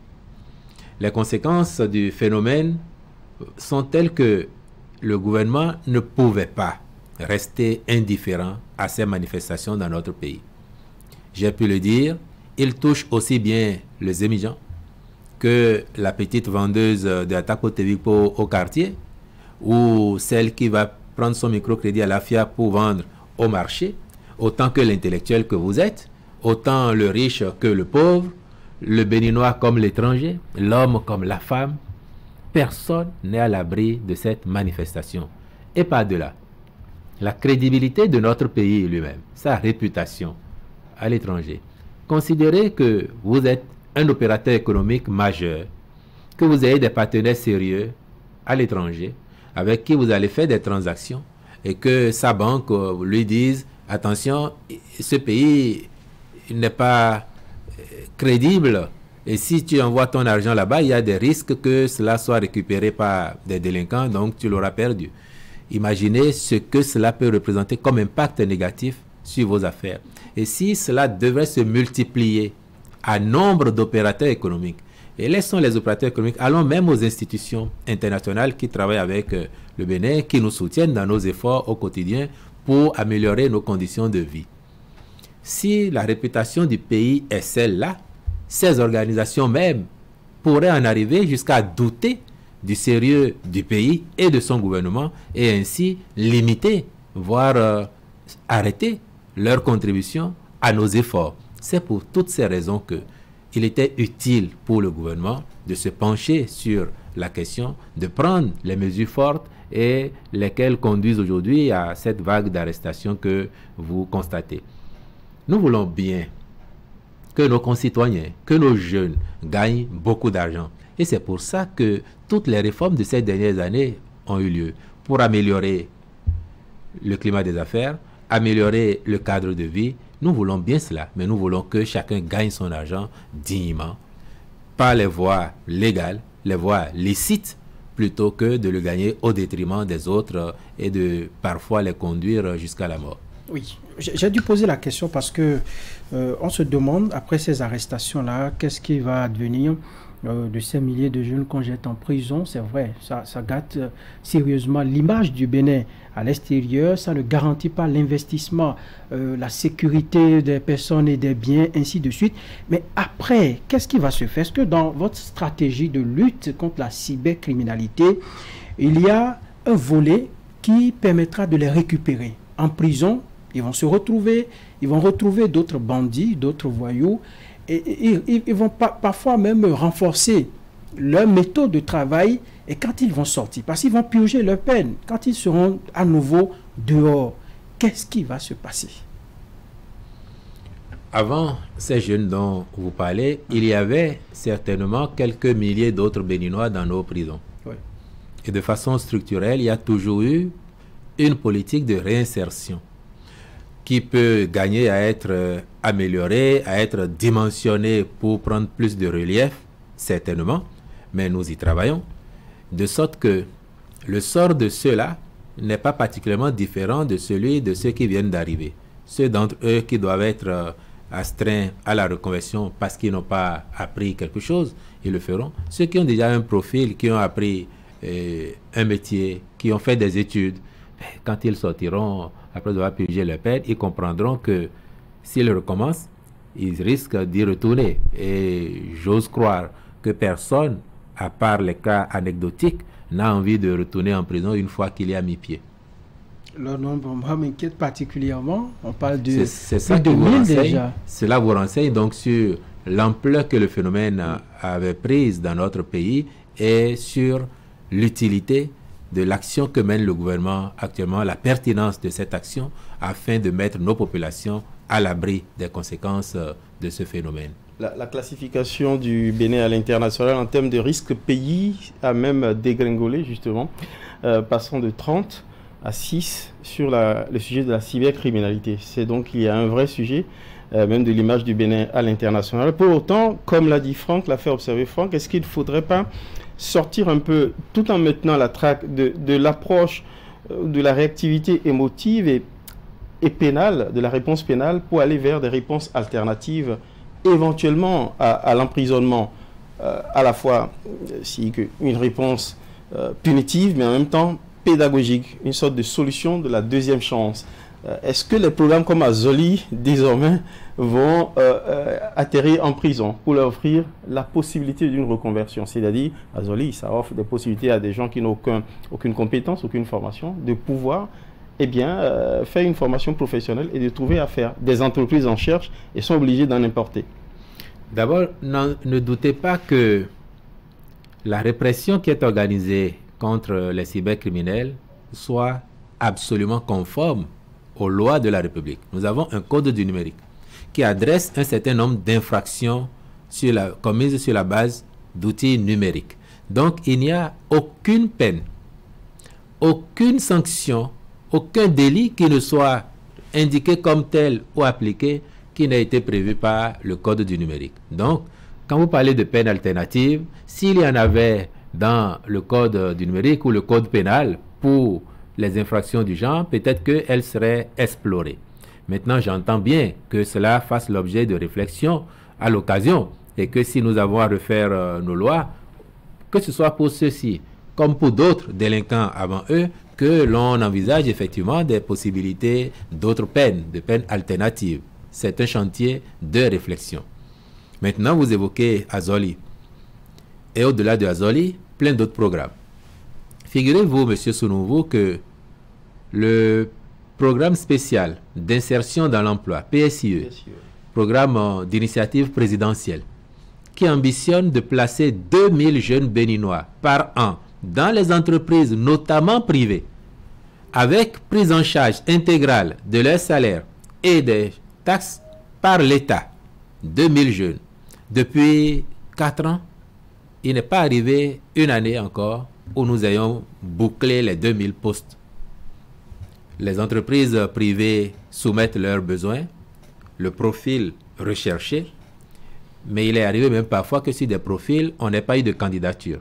Les conséquences du phénomène sont telles que le gouvernement ne pouvait pas rester indifférent à ces manifestations dans notre pays. J'ai pu le dire, il touche aussi bien les émigrants que la petite vendeuse de Atako Tevipo au quartier ou celle qui va prendre son microcrédit à la FIA pour vendre au marché, autant que l'intellectuel que vous êtes, autant le riche que le pauvre, le béninois comme l'étranger, l'homme comme la femme. Personne n'est à l'abri de cette manifestation. Et par-delà, la crédibilité de notre pays lui-même, sa réputation à l'étranger. Considérez que vous êtes un opérateur économique majeur, que vous avez des partenaires sérieux à l'étranger, avec qui vous allez faire des transactions, et que sa banque lui dise, attention, ce pays n'est pas crédible, et si tu envoies ton argent là-bas, il y a des risques que cela soit récupéré par des délinquants, donc tu l'auras perdu. Imaginez ce que cela peut représenter comme impact négatif sur vos affaires. Et si cela devrait se multiplier à nombre d'opérateurs économiques, et laissons les opérateurs économiques, allons même aux institutions internationales qui travaillent avec le Bénin, qui nous soutiennent dans nos efforts au quotidien pour améliorer nos conditions de vie. Si la réputation du pays est celle-là, ces organisations même pourraient en arriver jusqu'à douter du sérieux du pays et de son gouvernement et ainsi limiter, voire arrêter leur contribution à nos efforts. C'est pour toutes ces raisons qu'il était utile pour le gouvernement de se pencher sur la question, de prendre les mesures fortes et lesquelles conduisent aujourd'hui à cette vague d'arrestations que vous constatez. Nous voulons bien que nos concitoyens, que nos jeunes gagnent beaucoup d'argent. Et c'est pour ça que toutes les réformes de ces dernières années ont eu lieu, pour améliorer le climat des affaires, améliorer le cadre de vie. Nous voulons bien cela, mais nous voulons que chacun gagne son argent dignement, par les voies légales, les voies licites, plutôt que de le gagner au détriment des autres et de parfois les conduire jusqu'à la mort. Oui, j'ai dû poser la question parce que on se demande, après ces arrestations-là, qu'est-ce qui va advenir de ces milliers de jeunes qu'on jette en prison. C'est vrai, ça gâte sérieusement l'image du Bénin à l'extérieur. Ça ne garantit pas l'investissement, la sécurité des personnes et des biens, ainsi de suite. Mais après, qu'est-ce qui va se faire? Est-ce que dans votre stratégie de lutte contre la cybercriminalité, il y a un volet qui permettra de les récupérer en prison? Ils vont se retrouver, ils vont retrouver d'autres bandits, d'autres voyous, et ils vont parfois même renforcer leur méthode de travail, et quand ils vont sortir, parce qu'ils vont purger leur peine, quand ils seront à nouveau dehors, qu'est-ce qui va se passer? Avant ces jeunes dont vous parlez, il y avait certainement quelques milliers d'autres Béninois dans nos prisons. Oui. Et de façon structurelle, il y a toujours eu une politique de réinsertion qui peut gagner à être améliorée, à être dimensionnée pour prendre plus de relief, certainement, mais nous y travaillons, de sorte que le sort de ceux-là n'est pas particulièrement différent de celui de ceux qui viennent d'arriver. Ceux d'entre eux qui doivent être astreints à la reconversion parce qu'ils n'ont pas appris quelque chose, ils le feront. Ceux qui ont déjà un profil, qui ont appris un métier, qui ont fait des études, quand ils sortiront, après avoir purgé leur peine, ils comprendront que s'ils recommencent, ils risquent d'y retourner. Et j'ose croire que personne, à part les cas anecdotiques, n'a envie de retourner en prison une fois qu'il y a mis pied. Le nombre m'inquiète particulièrement. On parle de c'est ça plus de 1000 déjà. Cela vous renseigne donc sur l'ampleur que le phénomène avait prise dans notre pays et sur l'utilité de l'action que mène le gouvernement actuellement, la pertinence de cette action afin de mettre nos populations à l'abri des conséquences de ce phénomène. La classification du Bénin à l'international en termes de risque pays a même dégringolé justement, passant de 30 à 6 sur le sujet de la cybercriminalité. C'est donc il y a un vrai sujet, même de l'image du Bénin à l'international. Pour autant, comme l'a dit Franck, l'a fait observer Franck, est-ce qu'il ne faudrait pas sortir un peu, tout en maintenant la traque de l'approche de la réactivité émotive et pénale, de la réponse pénale, pour aller vers des réponses alternatives, éventuellement à l'emprisonnement, à la fois une réponse punitive, mais en même temps pédagogique, une sorte de solution de la deuxième chance. Est-ce que les programmes comme Azoli, désormais, vont atterrir en prison pour leur offrir la possibilité d'une reconversion? C'est-à-dire, Azoli, ça offre des possibilités à des gens qui n'ont aucune compétence, aucune formation, de pouvoir faire une formation professionnelle et de trouver à faire. Des entreprises en cherchent et sont obligées d'en importer. D'abord, ne doutez pas que la répression qui est organisée contre les cybercriminels soit absolument conforme aux lois de la République. Nous avons un code du numérique qui adresse un certain nombre d'infractions commises sur la base d'outils numériques. Donc, il n'y a aucune peine, aucune sanction, aucun délit qui ne soit indiqué comme tel ou appliqué qui n'a été prévu par le code du numérique. Donc, quand vous parlez de peine alternative, s'il y en avait dans le code du numérique ou le code pénal pour les infractions du genre, peut-être qu'elles seraient explorées. Maintenant, j'entends bien que cela fasse l'objet de réflexion à l'occasion et que si nous avons à refaire nos lois, que ce soit pour ceux-ci comme pour d'autres délinquants avant eux, que l'on envisage effectivement des possibilités d'autres peines, de peines alternatives. C'est un chantier de réflexion. Maintenant, vous évoquez Azoli. Et au-delà de Azoli, plein d'autres programmes. Figurez-vous, M. Sounouvo, que le programme spécial d'insertion dans l'emploi, PSIE, programme d'initiative présidentielle, qui ambitionne de placer 2000 jeunes béninois par an dans les entreprises, notamment privées, avec prise en charge intégrale de leur salaire et des taxes par l'État. 2000 jeunes. Depuis 4 ans, il n'est pas arrivé une année encore où nous ayons bouclé les 2000 postes. Les entreprises privées soumettent leurs besoins, le profil recherché, mais il est arrivé même parfois que sur des profils, on n'ait pas eu de candidature.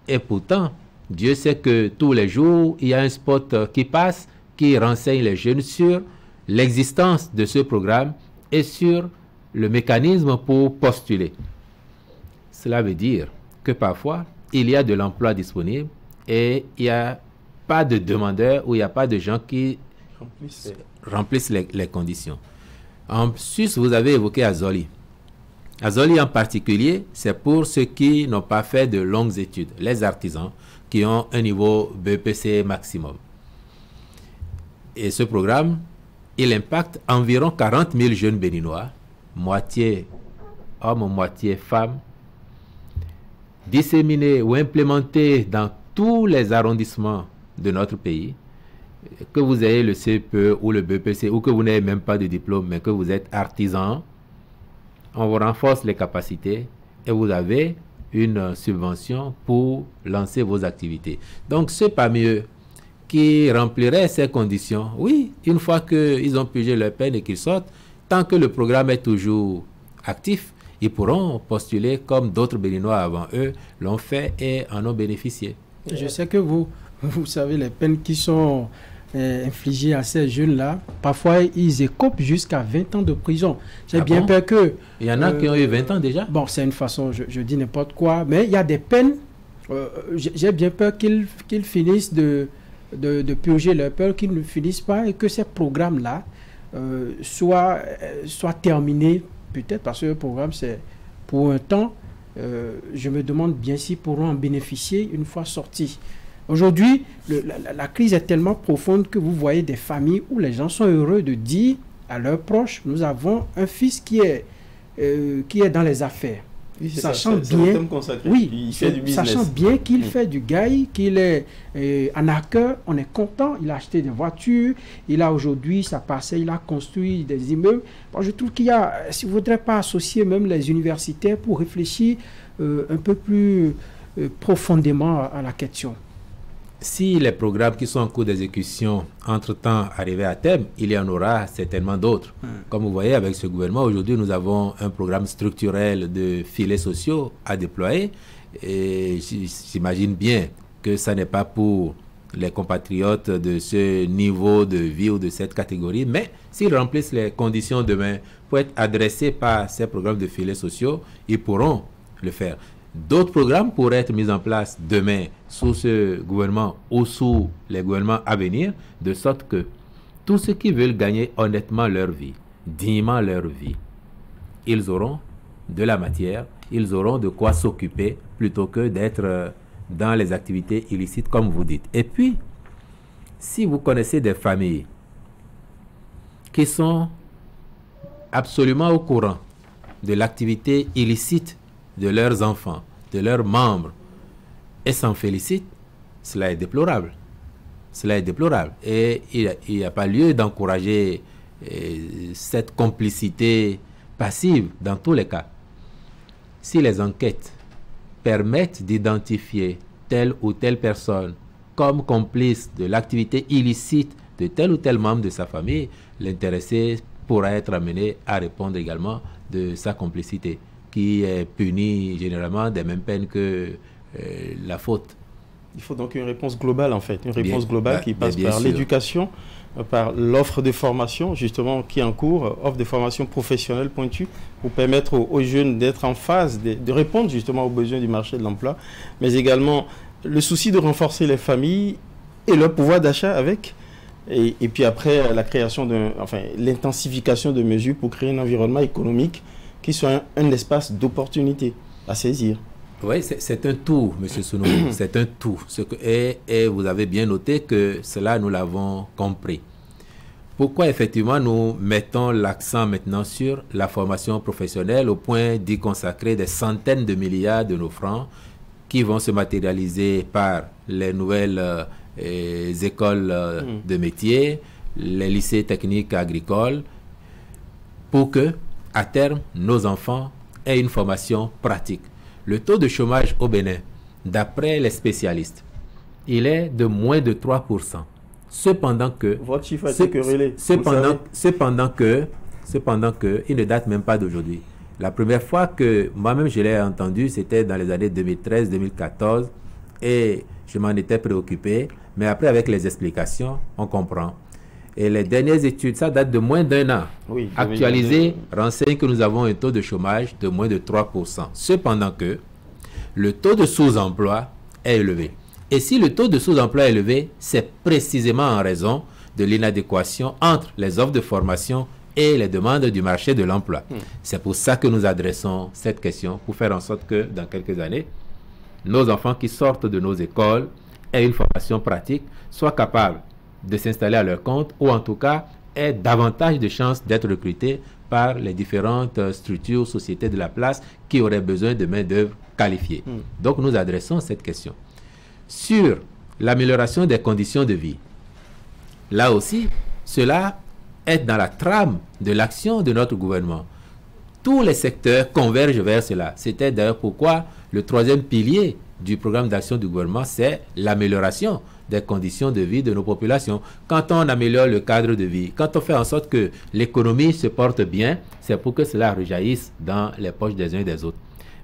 Et pourtant, Dieu sait que tous les jours, il y a un spot qui passe, qui renseigne les jeunes sur l'existence de ce programme et sur le mécanisme pour postuler. Cela veut dire que parfois, il y a de l'emploi disponible et il n'y a pas de demandeurs ou il n'y a pas de gens qui remplissent les conditions. En Suisse, vous avez évoqué Azoli. Azoli en particulier, c'est pour ceux qui n'ont pas fait de longues études, les artisans qui ont un niveau BPC maximum. Et ce programme, il impacte environ 40 000 jeunes béninois, moitié hommes, moitié femmes, disséminés ou implémentés dans tous les arrondissements de notre pays. Que vous ayez le CPE ou le BPC ou que vous n'ayez même pas de diplôme, mais que vous êtes artisan, on vous renforce les capacités et vous avez une subvention pour lancer vos activités. Donc, ceux parmi eux qui rempliraient ces conditions, oui, une fois qu'ils ont purgé leur peine et qu'ils sortent, tant que le programme est toujours actif, ils pourront postuler comme d'autres Béninois avant eux l'ont fait et en ont bénéficié. Je sais que vous savez les peines qui sont infligées à ces jeunes-là. Parfois, ils écopent jusqu'à 20 ans de prison. J'ai bien peur que... Il y en a qui ont eu 20 ans déjà. Bon, c'est une façon, je dis n'importe quoi, mais il y a des peines. J'ai bien peur qu'ils finissent de purger leur peur, qu'ils ne finissent pas et que ces programmes-là soient terminés, peut-être parce que le programme, c'est pour un temps. Je me demande bien s'ils pourront en bénéficier une fois sortis. Aujourd'hui, la crise est tellement profonde que vous voyez des familles où les gens sont heureux de dire à leurs proches, nous avons un fils qui est dans les affaires. Oui, sachant bien qu'il fait du gaï, qu'il est un hacker, on est content, il a acheté des voitures, il a aujourd'hui sa parcelle, il a construit des immeubles. Bon, je trouve qu'il y a, si vous ne voudrez pas associer même les universitaires pour réfléchir un peu plus profondément à la question. Si les programmes qui sont en cours d'exécution, entre-temps, arrivaient à terme, il y en aura certainement d'autres. Comme vous voyez, avec ce gouvernement, aujourd'hui, nous avons un programme structurel de filets sociaux à déployer. Et j'imagine bien que ça n'est pas pour les compatriotes de ce niveau de vie ou de cette catégorie, mais s'ils remplissent les conditions demain pour être adressés par ces programmes de filets sociaux, ils pourront le faire. D'autres programmes pourraient être mis en place demain sous ce gouvernement ou sous les gouvernements à venir, de sorte que tous ceux qui veulent gagner honnêtement leur vie, dignement leur vie, ils auront de la matière, ils auront de quoi s'occuper plutôt que d'être dans les activités illicites comme vous dites. Et puis, si vous connaissez des familles qui sont absolument au courant de l'activité illicite de leurs enfants, de leurs membres, et s'en félicitent, cela est déplorable. Cela est déplorable. Et il n'y a pas lieu d'encourager cette complicité passive dans tous les cas. Si les enquêtes permettent d'identifier telle ou telle personne comme complice de l'activité illicite de tel ou tel membre de sa famille, l'intéressé pourra être amené à répondre également de sa complicité, qui est punie généralement des mêmes peines que la faute. Il faut donc une réponse globale en fait, une réponse globale qui passe par l'éducation, par l'offre de formation justement qui est en cours, offre de formation professionnelle pointue pour permettre aux jeunes d'être en phase, de répondre justement aux besoins du marché de l'emploi, mais également le souci de renforcer les familles et leur pouvoir d'achat avec, et puis après la création l'intensification de mesures pour créer un environnement économique qui soit un espace d'opportunité à saisir. Oui, c'est un tout, M. Sounourou, c'est un tout. Et vous avez bien noté que cela, nous l'avons compris. Pourquoi, effectivement, nous mettons l'accent maintenant sur la formation professionnelle au point d'y consacrer des centaines de milliards de nos francs qui vont se matérialiser par les nouvelles écoles de métiers, les lycées techniques agricoles, pour que, à terme, nos enfants aient une formation pratique. Le taux de chômage au Bénin, d'après les spécialistes, il est de moins de 3%. Cependant que... Votre chiffre a été querellé. Cependant que, il ne date même pas d'aujourd'hui. La première fois que moi-même je l'ai entendu, c'était dans les années 2013-2014 et je m'en étais préoccupé. Mais après, avec les explications, on comprend. Et les dernières études, ça date de moins d'1 an. Oui, Actualisées, renseignent que nous avons un taux de chômage de moins de 3%. Cependant que le taux de sous-emploi est élevé. Et si le taux de sous-emploi est élevé, c'est précisément en raison de l'inadéquation entre les offres de formation et les demandes du marché de l'emploi. C'est pour ça que nous adressons cette question, pour faire en sorte que dans quelques années, nos enfants qui sortent de nos écoles aient une formation pratique, soient capables de s'installer à leur compte ou en tout cas aient davantage de chances d'être recrutés par les différentes structures, sociétés de la place qui auraient besoin de main-d'œuvre qualifiée. Donc nous adressons cette question. Sur l'amélioration des conditions de vie, là aussi, cela est dans la trame de l'action de notre gouvernement. Tous les secteurs convergent vers cela. C'était d'ailleurs pourquoi le troisième pilier du programme d'action du gouvernement, c'est l'amélioration des conditions de vie de nos populations. Quand on améliore le cadre de vie, quand on fait en sorte que l'économie se porte bien, c'est pour que cela rejaillisse dans les poches des uns et des autres.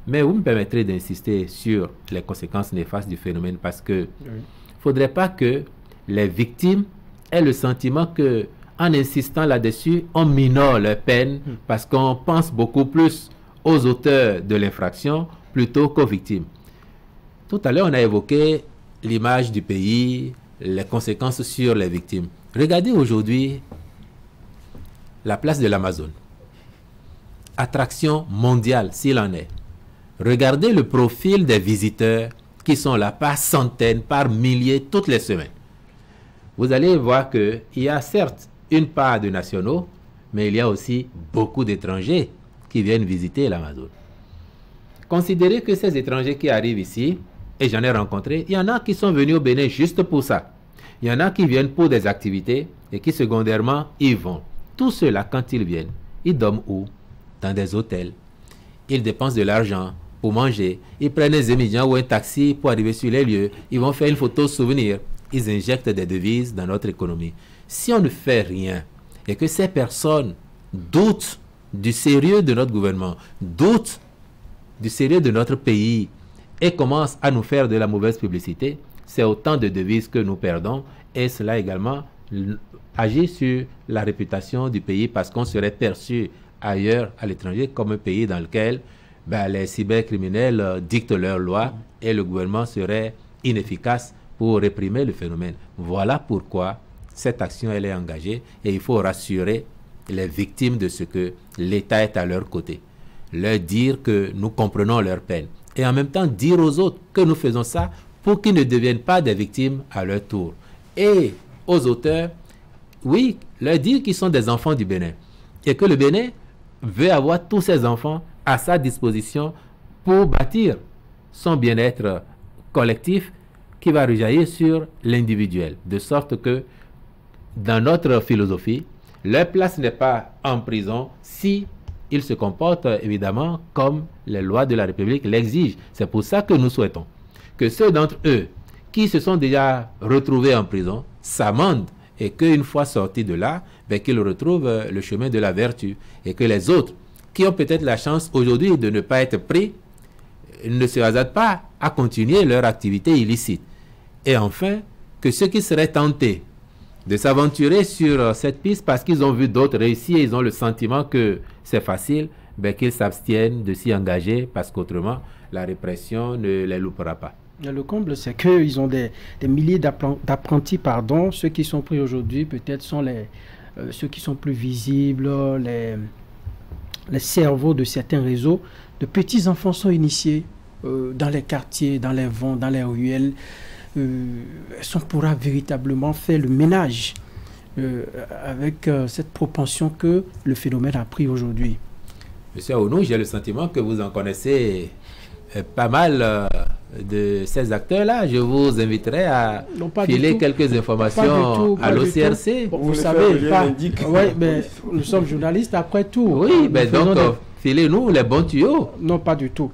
Mais vous me permettrez d'insister sur les conséquences néfastes du phénomène parce que il ne faudrait pas que les victimes aient le sentiment que, en insistant là-dessus, on minore leur peine parce qu'on pense beaucoup plus aux auteurs de l'infraction plutôt qu'aux victimes. Tout à l'heure, on a évoqué l'image du pays, les conséquences sur les victimes. Regardez aujourd'hui la place de l'Amazone. Attraction mondiale, s'il en est. Regardez le profil des visiteurs qui sont là par centaines, par milliers, toutes les semaines. Vous allez voir qu'il y a certes une part de nationaux, mais il y a aussi beaucoup d'étrangers qui viennent visiter l'Amazone. Considérez que ces étrangers qui arrivent ici, et j'en ai rencontré, il y en a qui sont venus au Bénin juste pour ça. Il y en a qui viennent pour des activités et qui secondairement y vont. Tous ceux-là, quand ils viennent, ils dorment où? Dans des hôtels. Ils dépensent de l'argent pour manger. Ils prennent des émigrants ou un taxi pour arriver sur les lieux. Ils vont faire une photo souvenir. Ils injectent des devises dans notre économie. Si on ne fait rien et que ces personnes doutent du sérieux de notre gouvernement, doutent du sérieux de notre pays et commencent à nous faire de la mauvaise publicité, c'est autant de devises que nous perdons et cela également agit sur la réputation du pays parce qu'on serait perçu ailleurs à l'étranger comme un pays dans lequel les cybercriminels dictent leurs lois et le gouvernement serait inefficace pour réprimer le phénomène. Voilà pourquoi cette action elle est engagée et il faut rassurer les victimes de ce que l'État est à leur côté. Leur dire que nous comprenons leur peine et en même temps dire aux autres que nous faisons ça pour qu'ils ne deviennent pas des victimes à leur tour. Et aux auteurs, oui, leur dire qu'ils sont des enfants du Bénin et que le Bénin veut avoir tous ces enfants à sa disposition pour bâtir son bien-être collectif qui va rejaillir sur l'individuel. De sorte que dans notre philosophie, leur place n'est pas en prison si ils se comportent évidemment comme les lois de la République l'exigent. C'est pour ça que nous souhaitons que ceux d'entre eux qui se sont déjà retrouvés en prison s'amendent et qu'une fois sortis de là, qu'ils retrouvent le chemin de la vertu et que les autres qui ont peut-être la chance aujourd'hui de ne pas être pris ne se hasardent pas à continuer leur activité illicite. Et enfin, que ceux qui seraient tentés de s'aventurer sur cette piste parce qu'ils ont vu d'autres réussir, ils ont le sentiment que c'est facile, qu'ils s'abstiennent de s'y engager parce qu'autrement, la répression ne les loupera pas. Le comble, c'est qu'ils ont des milliers d'apprentis, ceux qui sont pris aujourd'hui, peut-être sont ceux qui sont plus visibles, les cerveaux de certains réseaux. De petits enfants sont initiés dans les quartiers, dans les vents, dans les ruelles. On pourra véritablement faire le ménage avec cette propension que le phénomène a pris aujourd'hui. Monsieur Aounou, j'ai le sentiment que vous en connaissez pas mal de ces acteurs-là. Je vous inviterai à filer quelques informations à l'OCRC. Vous savez, nous sommes journalistes après tout. Oui, donc filez-nous les bons tuyaux. Non, pas du tout.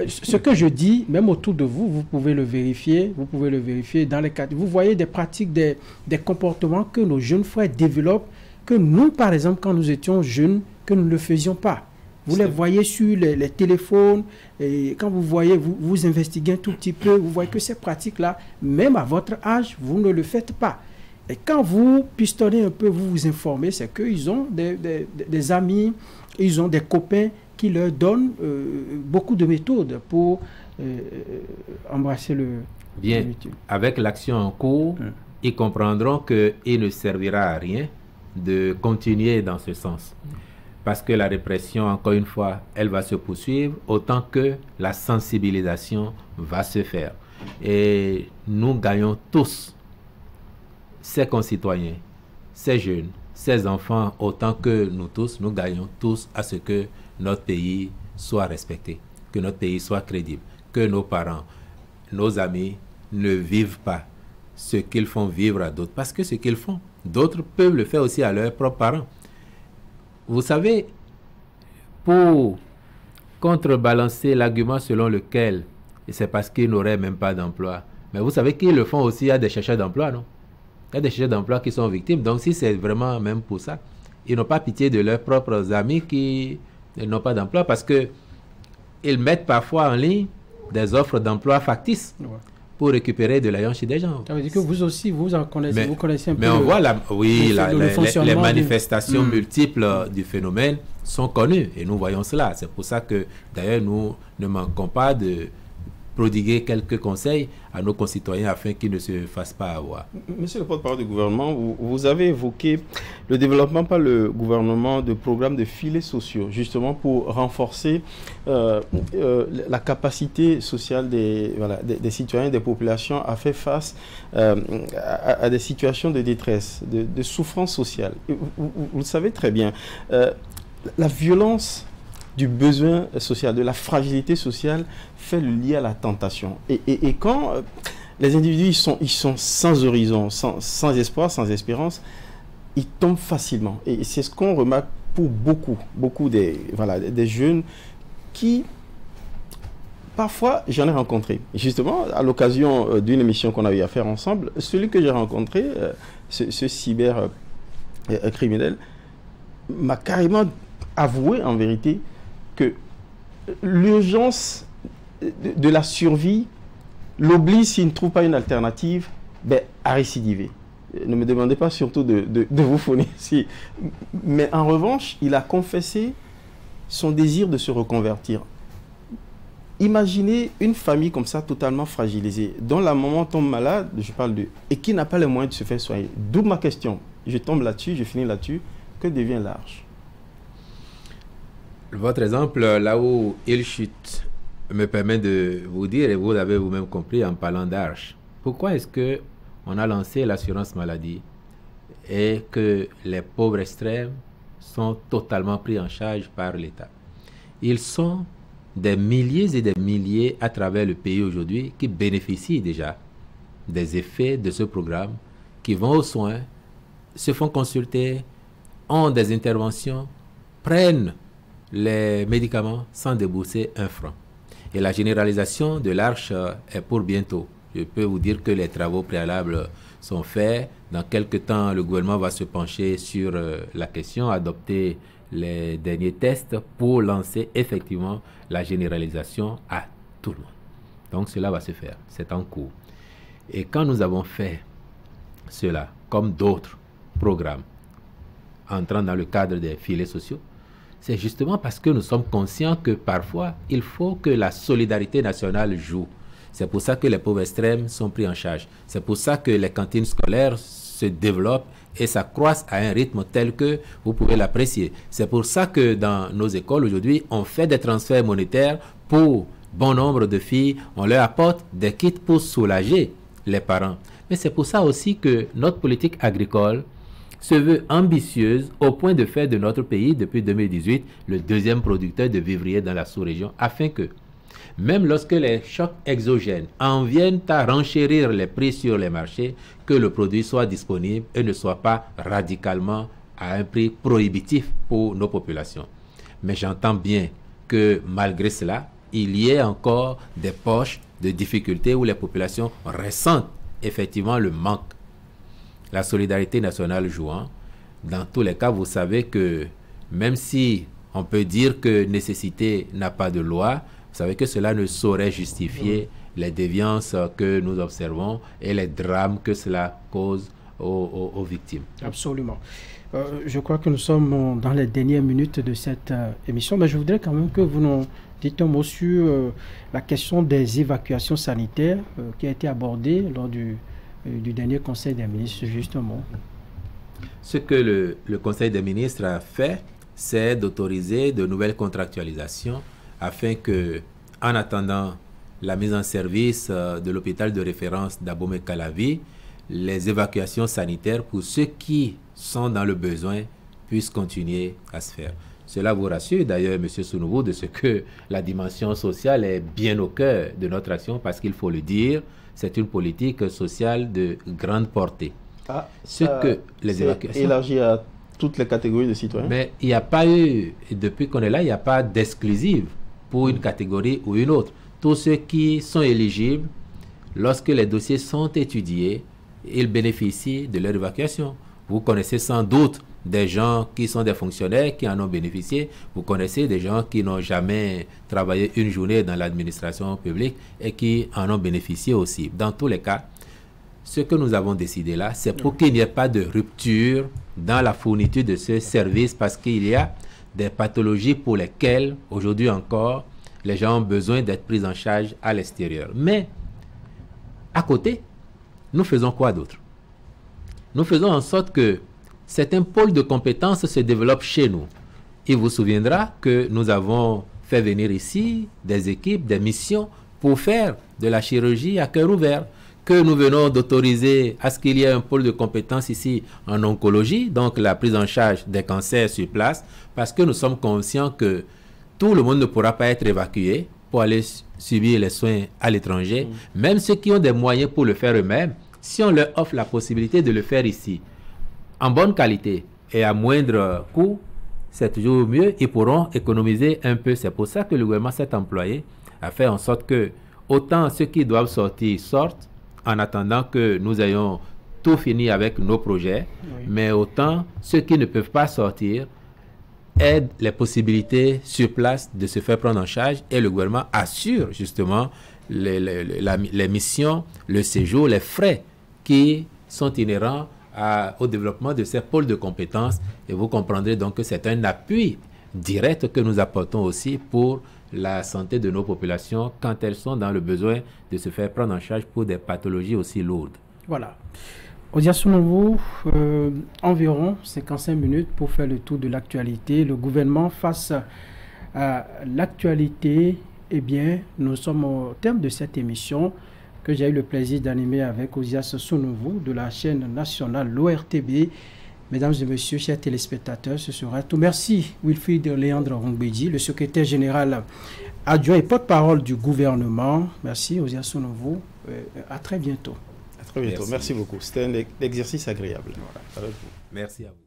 Ce que je dis, même autour de vous, vous pouvez le vérifier. Vous pouvez le vérifier dans les cas. Vous voyez des pratiques, des comportements que nos jeunes frères développent, que nous, par exemple, quand nous étions jeunes, que nous ne le faisions pas. Vous les voyez sur les téléphones, et quand vous voyez, vous investiguez un tout petit peu, vous voyez que ces pratiques-là, même à votre âge, vous ne le faites pas. Et quand vous pistonnez un peu, vous vous informez, c'est qu'ils ont des amis, ils ont des copains qui leur donnent beaucoup de méthodes pour embrasser le... Bien, avec l'action en cours, ils comprendront qu'il ne servira à rien de continuer dans ce sens. Parce que la répression, encore une fois, elle va se poursuivre autant que la sensibilisation va se faire. Et nous gagnons tous, ces concitoyens, ces jeunes, ces enfants, autant que nous tous, nous gagnons tous à ce que notre pays soit respecté, que notre pays soit crédible, que nos parents, nos amis ne vivent pas ce qu'ils font vivre à d'autres. Parce que ce qu'ils font, d'autres peuvent le faire aussi à leurs propres parents. Vous savez, pour contrebalancer l'argument selon lequel c'est parce qu'ils n'auraient même pas d'emploi, mais vous savez qu'ils le font aussi à des chercheurs d'emploi, non? Il y a des chercheurs d'emploi qui sont victimes. Donc si c'est vraiment même pour ça, ils n'ont pas pitié de leurs propres amis qui n'ont pas d'emploi, parce qu'ils mettent parfois en ligne des offres d'emploi factices. Ouais. Pour récupérer de l'argent chez des gens. Ça veut dire que vous aussi, vous en connaissez, vous connaissez un peu. Mais on voit, les manifestations multiples du phénomène sont connues et nous voyons cela. C'est pour ça que, d'ailleurs, nous ne manquons pas de prodiguer quelques conseils à nos concitoyens afin qu'ils ne se fassent pas avoir. Monsieur le porte-parole du gouvernement, vous avez évoqué le développement par le gouvernement de programmes de filets sociaux, justement pour renforcer la capacité sociale des citoyens, des populations à faire face à des situations de détresse, de souffrance sociale. Vous le savez très bien, la violence du besoin social, de la fragilité sociale fait le lien à la tentation. Et quand les individus ils sont sans horizon, sans espoir, sans espérance, ils tombent facilement. Et c'est ce qu'on remarque pour beaucoup des jeunes qui, parfois, j'en ai rencontré. Justement, à l'occasion d'une émission qu'on a eu à faire ensemble, celui que j'ai rencontré, ce cybercriminel, m'a carrément avoué en vérité que l'urgence de la survie l'oblige, s'il ne trouve pas une alternative, à récidiver. Ne me demandez pas surtout de vous fournir ici. Mais en revanche, il a confessé son désir de se reconvertir. Imaginez une famille comme ça, totalement fragilisée, dont la maman tombe malade, je parle et qui n'a pas les moyens de se faire soigner. D'où ma question. Je tombe là-dessus, je finis là-dessus. Que devient l'arche? Votre exemple, là où il chute, me permet de vous dire, et vous l'avez vous-même compris en parlant d'arche, pourquoi est-ce qu'on a lancé l'assurance maladie et que les pauvres extrêmes sont totalement pris en charge par l'État? Ils sont des milliers et des milliers à travers le pays aujourd'hui qui bénéficient déjà des effets de ce programme, qui vont aux soins, se font consulter, ont des interventions, prennent les médicaments sans débourser un franc. Et la généralisation de l'arche est pour bientôt. Je peux vous dire que les travaux préalables sont faits. Dans quelques temps, le gouvernement va se pencher sur la question, adopter les derniers tests pour lancer effectivement la généralisation à tout le monde. Donc cela va se faire, c'est en cours. Et quand nous avons fait cela, comme d'autres programmes, entrant dans le cadre des filets sociaux, c'est justement parce que nous sommes conscients que parfois, il faut que la solidarité nationale joue. C'est pour ça que les pauvres extrêmes sont pris en charge. C'est pour ça que les cantines scolaires se développent et s'accroissent à un rythme tel que vous pouvez l'apprécier. C'est pour ça que dans nos écoles aujourd'hui, on fait des transferts monétaires pour bon nombre de filles. On leur apporte des kits pour soulager les parents. Mais c'est pour ça aussi que notre politique agricole se veut ambitieuse au point de faire de notre pays, depuis 2018, le deuxième producteur de vivriers dans la sous-région, afin que, même lorsque les chocs exogènes en viennent à renchérir les prix sur les marchés, que le produit soit disponible et ne soit pas radicalement à un prix prohibitif pour nos populations. Mais j'entends bien que malgré cela, il y ait encore des poches de difficultés où les populations ressentent effectivement le manque. La solidarité nationale jouant, dans tous les cas, vous savez que même si on peut dire que nécessité n'a pas de loi, vous savez que cela ne saurait justifier les déviances que nous observons et les drames que cela cause aux victimes. Absolument. Je crois que nous sommes dans les dernières minutes de cette émission, mais je voudrais quand même que vous nous dites un mot sur la question des évacuations sanitaires qui a été abordée lors du dernier Conseil des ministres, justement. Ce que le Conseil des ministres a fait, c'est d'autoriser de nouvelles contractualisations afin que, en attendant la mise en service de l'hôpital de référence d'Abomey-Calavi, les évacuations sanitaires pour ceux qui sont dans le besoin puissent continuer à se faire. Cela vous rassure d'ailleurs, M. Sounouvou, de ce que la dimension sociale est bien au cœur de notre action, parce qu'il faut le dire, c'est une politique sociale de grande portée. Que les évacuations élargi à toutes les catégories de citoyens. Mais il n'y a pas eu, depuis qu'on est là, il n'y a pas d'exclusive pour une catégorie ou une autre. Tous ceux qui sont éligibles, lorsque les dossiers sont étudiés, ils bénéficient de leur évacuation. Vous connaissez sans doute des gens qui sont des fonctionnaires qui en ont bénéficié. Vous connaissez des gens qui n'ont jamais travaillé une journée dans l'administration publique et qui en ont bénéficié aussi. Dans tous les cas, ce que nous avons décidé là, c'est pour qu'il n'y ait pas de rupture dans la fourniture de ce service, parce qu'il y a des pathologies pour lesquelles, aujourd'hui encore, les gens ont besoin d'être pris en charge à l'extérieur. Mais, à côté, nous faisons quoi d'autre? Nous faisons en sorte que certains pôles de compétences se développent chez nous. Il vous souviendra que nous avons fait venir ici des équipes, des missions pour faire de la chirurgie à cœur ouvert, que nous venons d'autoriser à ce qu'il y ait un pôle de compétences ici en oncologie, donc la prise en charge des cancers sur place, parce que nous sommes conscients que tout le monde ne pourra pas être évacué pour aller subir les soins à l'étranger. Même ceux qui ont des moyens pour le faire eux-mêmes, si on leur offre la possibilité de le faire ici, en bonne qualité et à moindre coût, c'est toujours mieux, ils pourront économiser un peu. C'est pour ça que le gouvernement s'est employé à faire en sorte que autant ceux qui doivent sortir sortent, en attendant que nous ayons tout fini avec nos projets, mais autant ceux qui ne peuvent pas sortir aident les possibilités sur place de se faire prendre en charge, et le gouvernement assure justement les missions, le séjour, les frais qui sont inhérents au développement de ces pôles de compétences. Et vous comprendrez donc que c'est un appui direct que nous apportons aussi pour la santé de nos populations quand elles sont dans le besoin de se faire prendre en charge pour des pathologies aussi lourdes. Voilà. Odia Sounouvou, environ 55 minutes pour faire le tour de l'actualité. Le gouvernement face à l'actualité, eh bien, nous sommes au terme de cette émission que j'ai eu le plaisir d'animer avec Osias Sounouvou de la chaîne nationale l'ORTB. Mesdames et messieurs, chers téléspectateurs, ce sera tout. Merci Wilfried Léandre Rongbedi, le secrétaire général adjoint et porte-parole du gouvernement. Merci Osias Sounouvou. À très bientôt. À très bientôt. Merci beaucoup. C'était un exercice agréable. Voilà. Merci à vous.